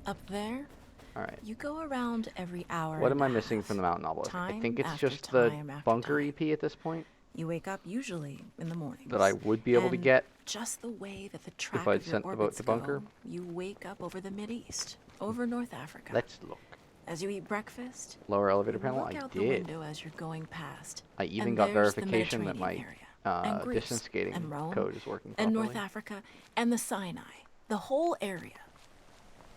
Up there,
Alright.
you go around every hour.
What
and
am I
a
missing
half.
from the Mountain Novelist? I
Time
think it's
after
just the
time after
bunker
time.
EP at this point
You wake up usually in the morning.
that I would be able to get.
Just the way that the track
I'd
of your
sent the boat
orbits
to bunker.
go, you wake up over the Mideast, over North Africa.
Let's look.
As you eat breakfast,
Lower elevator
you
panel?
look
I
out the
did.
window as you're going past.
I even
and
got
there's the
verification that my
Mediterranean area. and Greece,
distance skating
and Rome,
code is working
and
properly.
North Africa, and the Sinai, the whole area.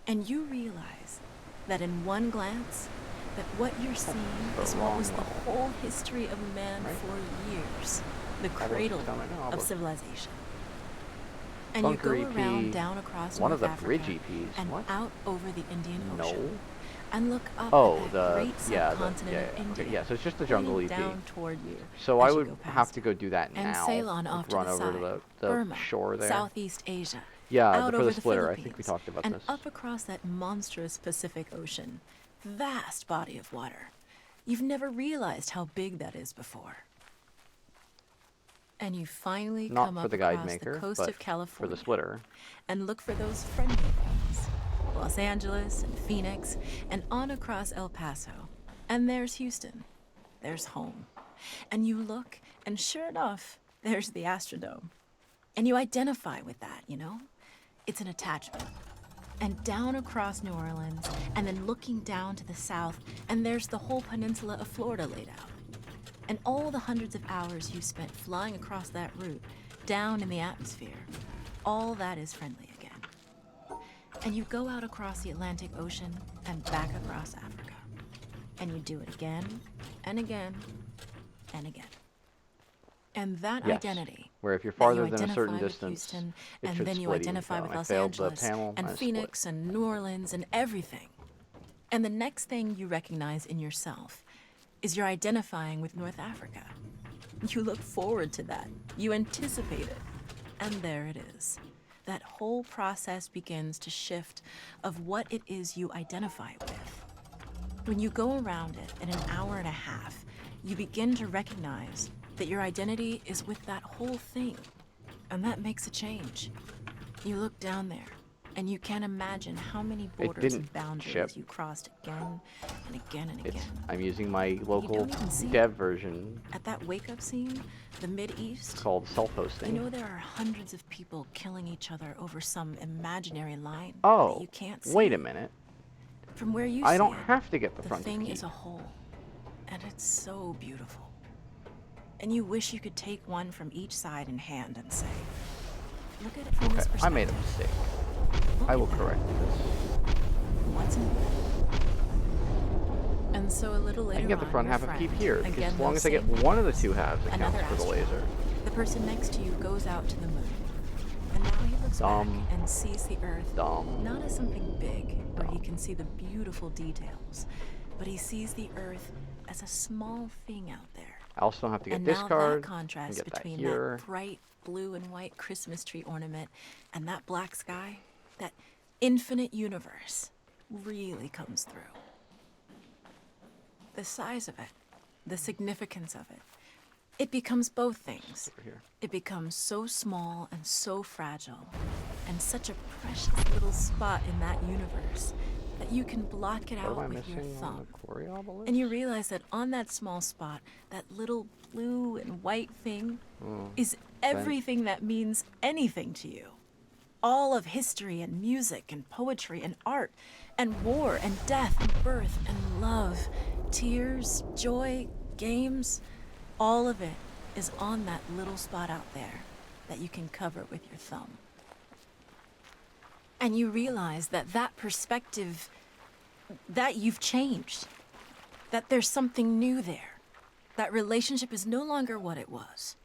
And you realize that in one glance, that what you're seeing is what was the whole history of man for years, the cradle of civilization. And you go
Bunker
around
EP,
down across
one
North
of the
Africa
bridge EPs.
and
What?
out over the Indian
No.
Ocean, and look up
Oh,
at that
the
great
yeah,
subcontinent
yeah,
of India.
okay, yeah. So it's just the jungle
pointing
EP.
down toward you
So
as
I
you
would
go
have
past
to go do that
and
now.
Ceylon
like
off to
run
the
over
side,
to the
Burma,
shore there.
Southeast Asia,
Yeah,
out
for
over
the splitter. I think we
Philippines,
talked about
and
this.
up across that monstrous Pacific Ocean, vast body of water. You've never realized how big that is before. And you finally
Not
come
for
up
the guide
across
maker,
the coast
but
of California
for the splitter.
and look for those friendly things. Los Angeles and Phoenix and on across El Paso. And there's Houston. There's home. And you look, and sure enough, there's the Astrodome. And you identify with that, you know? It's an attachment. And down across New Orleans, and then looking down to the south, and there's the whole peninsula of Florida laid out. And all the hundreds of hours you spent flying across that route, down in the atmosphere, all that is friendly again. And you go out across the Atlantic Ocean and back across Africa. And you do it again, and again, and again. And that
Yes,
identity,
where if you're
that
farther
you
than a certain
identify with
distance,
Houston,
it
and
should
then you
split even
identify
so.
with
And I
Los
failed the
Angeles,
panel,
and
I split.
Phoenix, and New Orleans, and everything. And the next thing you recognize in yourself is you're identifying with North Africa. You look forward to that. You anticipate it. And there it is. That whole process begins to shift of what it is you identify with. When you go around it in an hour and a half, you begin to recognize that your identity is with that whole thing. And that makes a change. You look down there, and you can't imagine how many borders and boundaries you crossed again and again and again.
I'm using my local
don't even see
dev version
At that wake-up scene, the Mid-East,
called self-hosting.
you know there are hundreds of people killing each other over some imaginary line
Oh,
that you can't see.
wait a minute.
From where you
I
see
don't
it,
have to get the
the
front
thing
key.
is a whole, and it's so beautiful. And you wish you could take one from each side in hand and say, look at it from this
Okay,
perspective.
I made a mistake.
Look
I
at
will
that.
correct this.
What's in it? And so a little later
I can get the
on,
front
your
half of
friend,
keep here, because
again,
as long
those
as I get
same
one of the
people,
two halves, it
another
counts for the
astronaut.
laser.
The person next to you goes out to the moon. And now he looks
Dumb.
back and sees the Earth
Dumb.
not as something big where he can see the beautiful details, but he sees the Earth as a small thing out there.
I also don't have to get
And
this
now
card.
that contrast
get that
between
here.
that bright blue and white Christmas tree ornament and that black sky, that infinite universe, really comes through. The size of it, the significance of it, it becomes both things.
Over here.
It becomes so small and so fragile, and such a precious little spot in that universe that you can block it
What
out
am I
with your
missing on
thumb.
the quarry obelisk?
And you realize that on that small spot, that little blue and white thing is everything that means anything to you. All of history and music and poetry and art and war and death and birth and love, tears, joy, games, all of it is on that little spot out there that you can cover with your thumb. And you realize that that perspective, that you've changed, that there's something new there. That relationship is no longer what it was.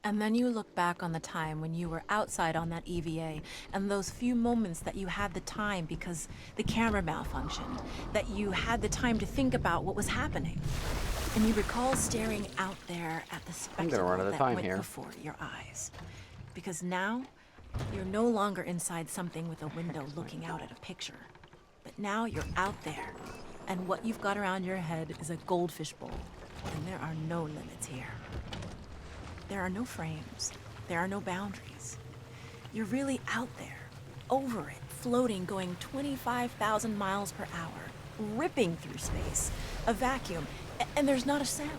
And then you look back on the time when you were outside on that EVA and those few moments that you had the time because the camera malfunctioned, that you had the time to think about what was happening. And you recall staring out there at the spectacle
run out of
that
time
went
here.
before your eyes. Because now, you're no longer inside something with a window looking out at a picture. But now you're out there, and what you've got around your head is a goldfish bowl, and there are no limits here. There are no frames. There are no boundaries. You're really out there, over it, floating, going 25,000 miles per hour, ripping through space, a vacuum, and there's not a sound.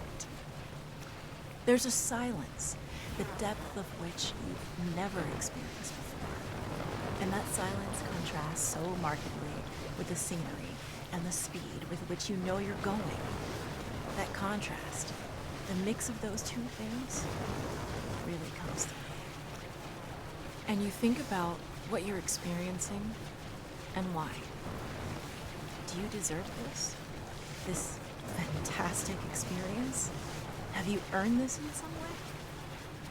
There's a silence, the depth of which you've never experienced before. And that silence contrasts so markedly with the scenery and the speed with which you know you're going. That contrast, the mix of those two things really comes through. And you think about what you're experiencing and why. Do you deserve this? This fantastic experience? Have you earned this in some way?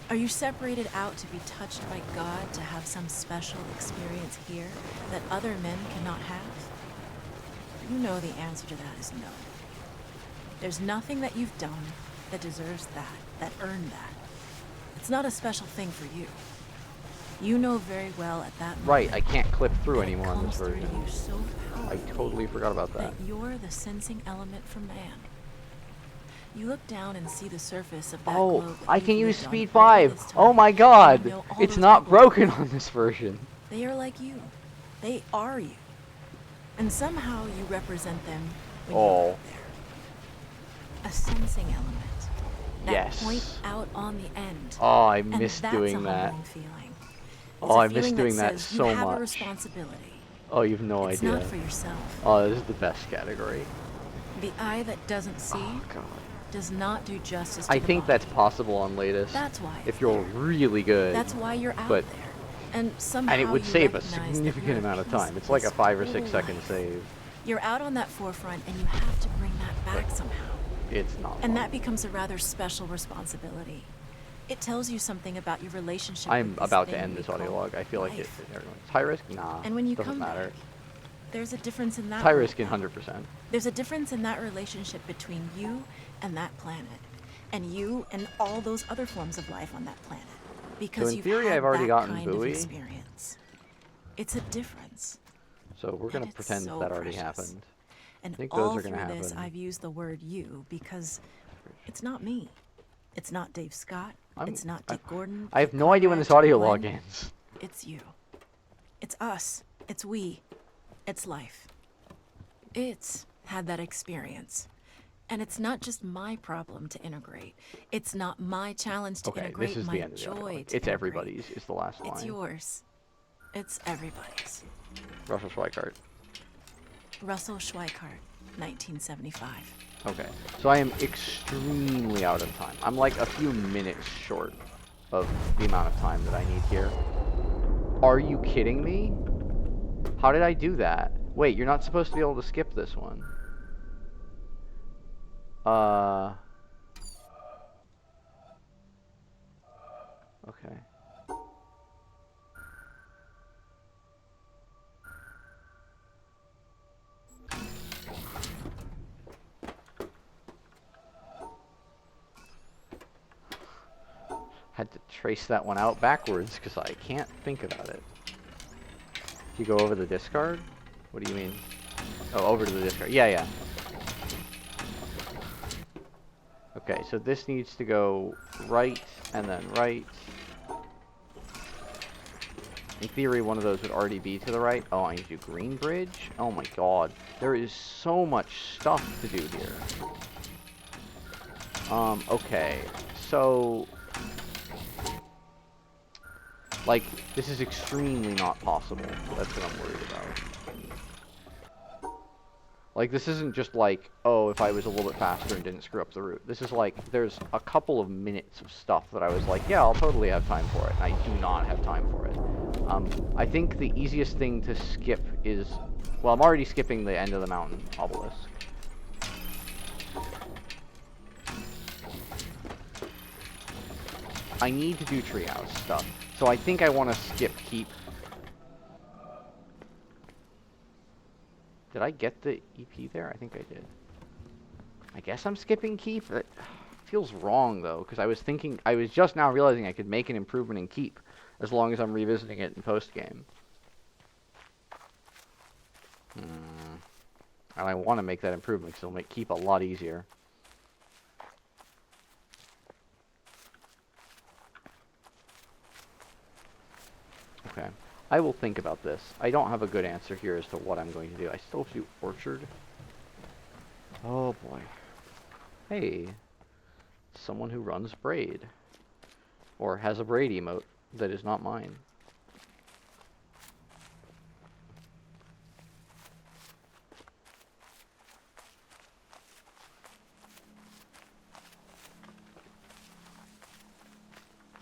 Are you separated out to be touched by God to have some special experience here that other men cannot have? You know the answer to that is no. There's nothing that you've done that deserves that earned that. It's not a special thing for you. You know very well at that moment.
Right, I can't clip through
that
anymore
it
in this
comes through to
version.
you so
I
powerfully
totally forgot about that.
you're the sensing element for man. You look down and see the surface of that
Oh,
globe that
I
you've
can use
lived on
speed
all
5.
this
Oh
time,
my
and
god.
you know all
It's
those
not
people
broken
around
on this version.
They are like you. They are you. And somehow you represent them when you're out there. A sensing element. That
Yes.
point out on the end.
Oh, I
And
miss
that's
doing
a
that.
humbling feeling.
Oh,
It's a
I miss
feeling
doing that
says
so
you have
much.
a responsibility.
Oh, you've no
It's
idea.
not for yourself.
Oh, this is the best category.
The eye that doesn't see
Oh, God.
does not do justice to
I
the
think
body.
that's possible on latest.
That's why
if
it's
you're
there.
really good.
That's why you're out
but,
there. And somehow
and it would
you
save a
recognize that
significant
you're
amount
a
of
piece
time. It's like a
this
5 or
whole
6 second
life.
save.
You're out on that forefront and you have to bring that back somehow.
It's not
And
fun.
that becomes a rather special responsibility. It tells you something about your relationship
I'm
with this
about to
thing
end
we
this audio
call
log. I feel like it.
life.
It's high risk? Nah.
And when you
doesn't
come
matter.
back, there's a difference in that.
It's high risk
right
in
now.
100%.
There's a difference in that relationship between you and that planet, and you and all those other forms of life on that planet, because
in
you've
theory,
had
I've already
that
gotten
kind of
buoy.
experience. It's a difference.
So we're going
And
to pretend
it's so
that already
precious.
happened.
And
I think
all
those are going
through
to
this,
happen.
I've used the word "you" because it's not me. It's not Dave Scott. It's not Dick Gordon.
I have
Kit
no idea when
Conrad,
this audio
Glenn.
log ends.
It's you. It's us. It's we. It's life. It's had that experience. And it's not just my problem to integrate. It's not my challenge to
Okay,
integrate.
this is
my
the end of the audio
joy
log.
to
It's
integrate.
everybody's. It's the last line.
It's yours. It's everybody's.
Russell Schweikart.
Russell Schweikart, 1975.
Okay, so I am extremely out of time. I'm like a few minutes short of the amount of time that I need here. Are you kidding me? How did I do that? Wait, you're not supposed to be able to skip this one. Okay. Had to trace that one out backwards because I can't think about it. Do you go over the discard? What do you mean? Oh, over to the discard. Yeah, yeah. Okay, so this needs to go right and then right. In theory, one of those would already be to the right. Oh, I need to do green bridge? Oh my god. There is so much stuff to do here. Okay. So... like, this is extremely not possible. That's what I'm worried about. Like, this isn't just like, oh, if I was a little bit faster and didn't screw up the route. This is like, there's a couple of minutes of stuff that I was like, yeah, I'll totally have time for it. And I do not have time for it. I think the easiest thing to skip is... well, I'm already skipping the end of the mountain obelisk. I need to do treehouse stuff. So I think I want to skip keep. Did I get the EP there? I think I did. I guess I'm skipping keep. That feels wrong though, because I was just now realizing I could make an improvement in keep as long as I'm revisiting it in post game. And I want to make that improvement because it'll make keep a lot easier. Okay. I will think about this. I don't have a good answer here as to what I'm going to do. I still have to do orchard. Oh boy. Hey. Someone who runs braid. Or has a braid emote that is not mine.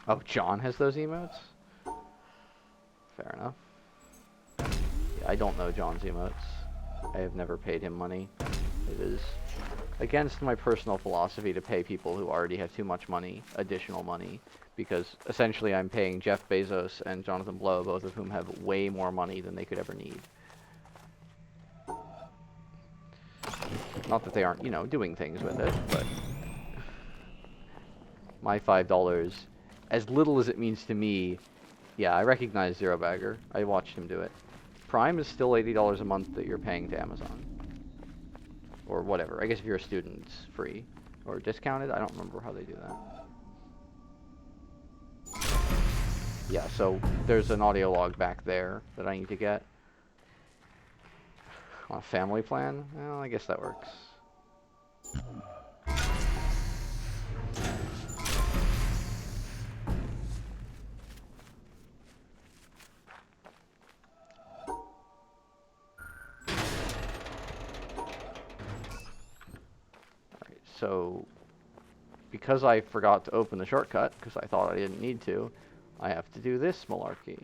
Oh, John has those emotes? Fair enough. Yeah, I don't know John's emotes. I have never paid him money. It is against my personal philosophy to pay people who already have too much money, additional money, because essentially I'm paying Jeff Bezos and Jonathan Blow, both of whom have way more money than they could ever need. Not that they aren't, you know, doing things with it, but my $5, as little as it means to me, yeah, I recognize Zero Bagger. I watched him do it. Prime is still $80 a month that you're paying to Amazon. Or whatever. I guess if you're a student, it's free. Or discounted? I don't remember how they do that. Yeah, so there's an audio log back there that I need to get. On a family plan? Well, I guess that works. So, because I forgot to open the shortcut, because I thought I didn't need to, I have to do this malarkey.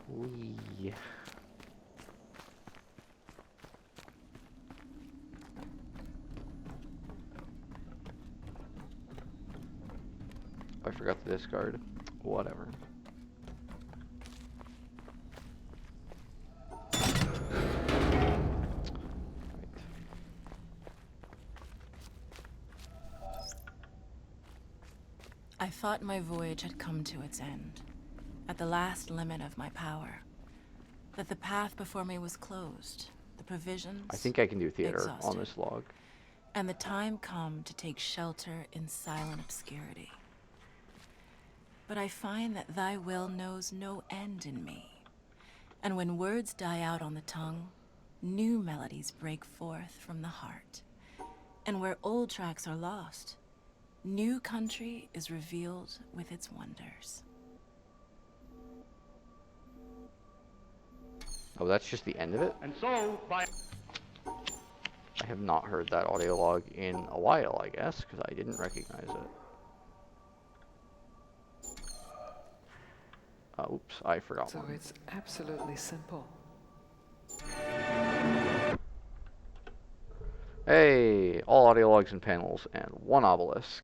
Whee. I forgot to discard. Whatever.
I thought my voyage had come to its end, at the last limit of my power. That the path before me was closed, the provisions
I think I can do theater
exhausted,
on this log.
and the time come to take shelter in silent obscurity. But I find that thy will knows no end in me, and when words die out on the tongue, new melodies break forth from the heart. And where old tracks are lost, new country is revealed with its wonders.
Oh, that's just the end of it?
And so, by...
I have not heard that audio log in a while, I guess, because I didn't recognize it. Oops, I forgot
So
one.
it's absolutely simple.
Hey, all audio logs and panels, and one obelisk.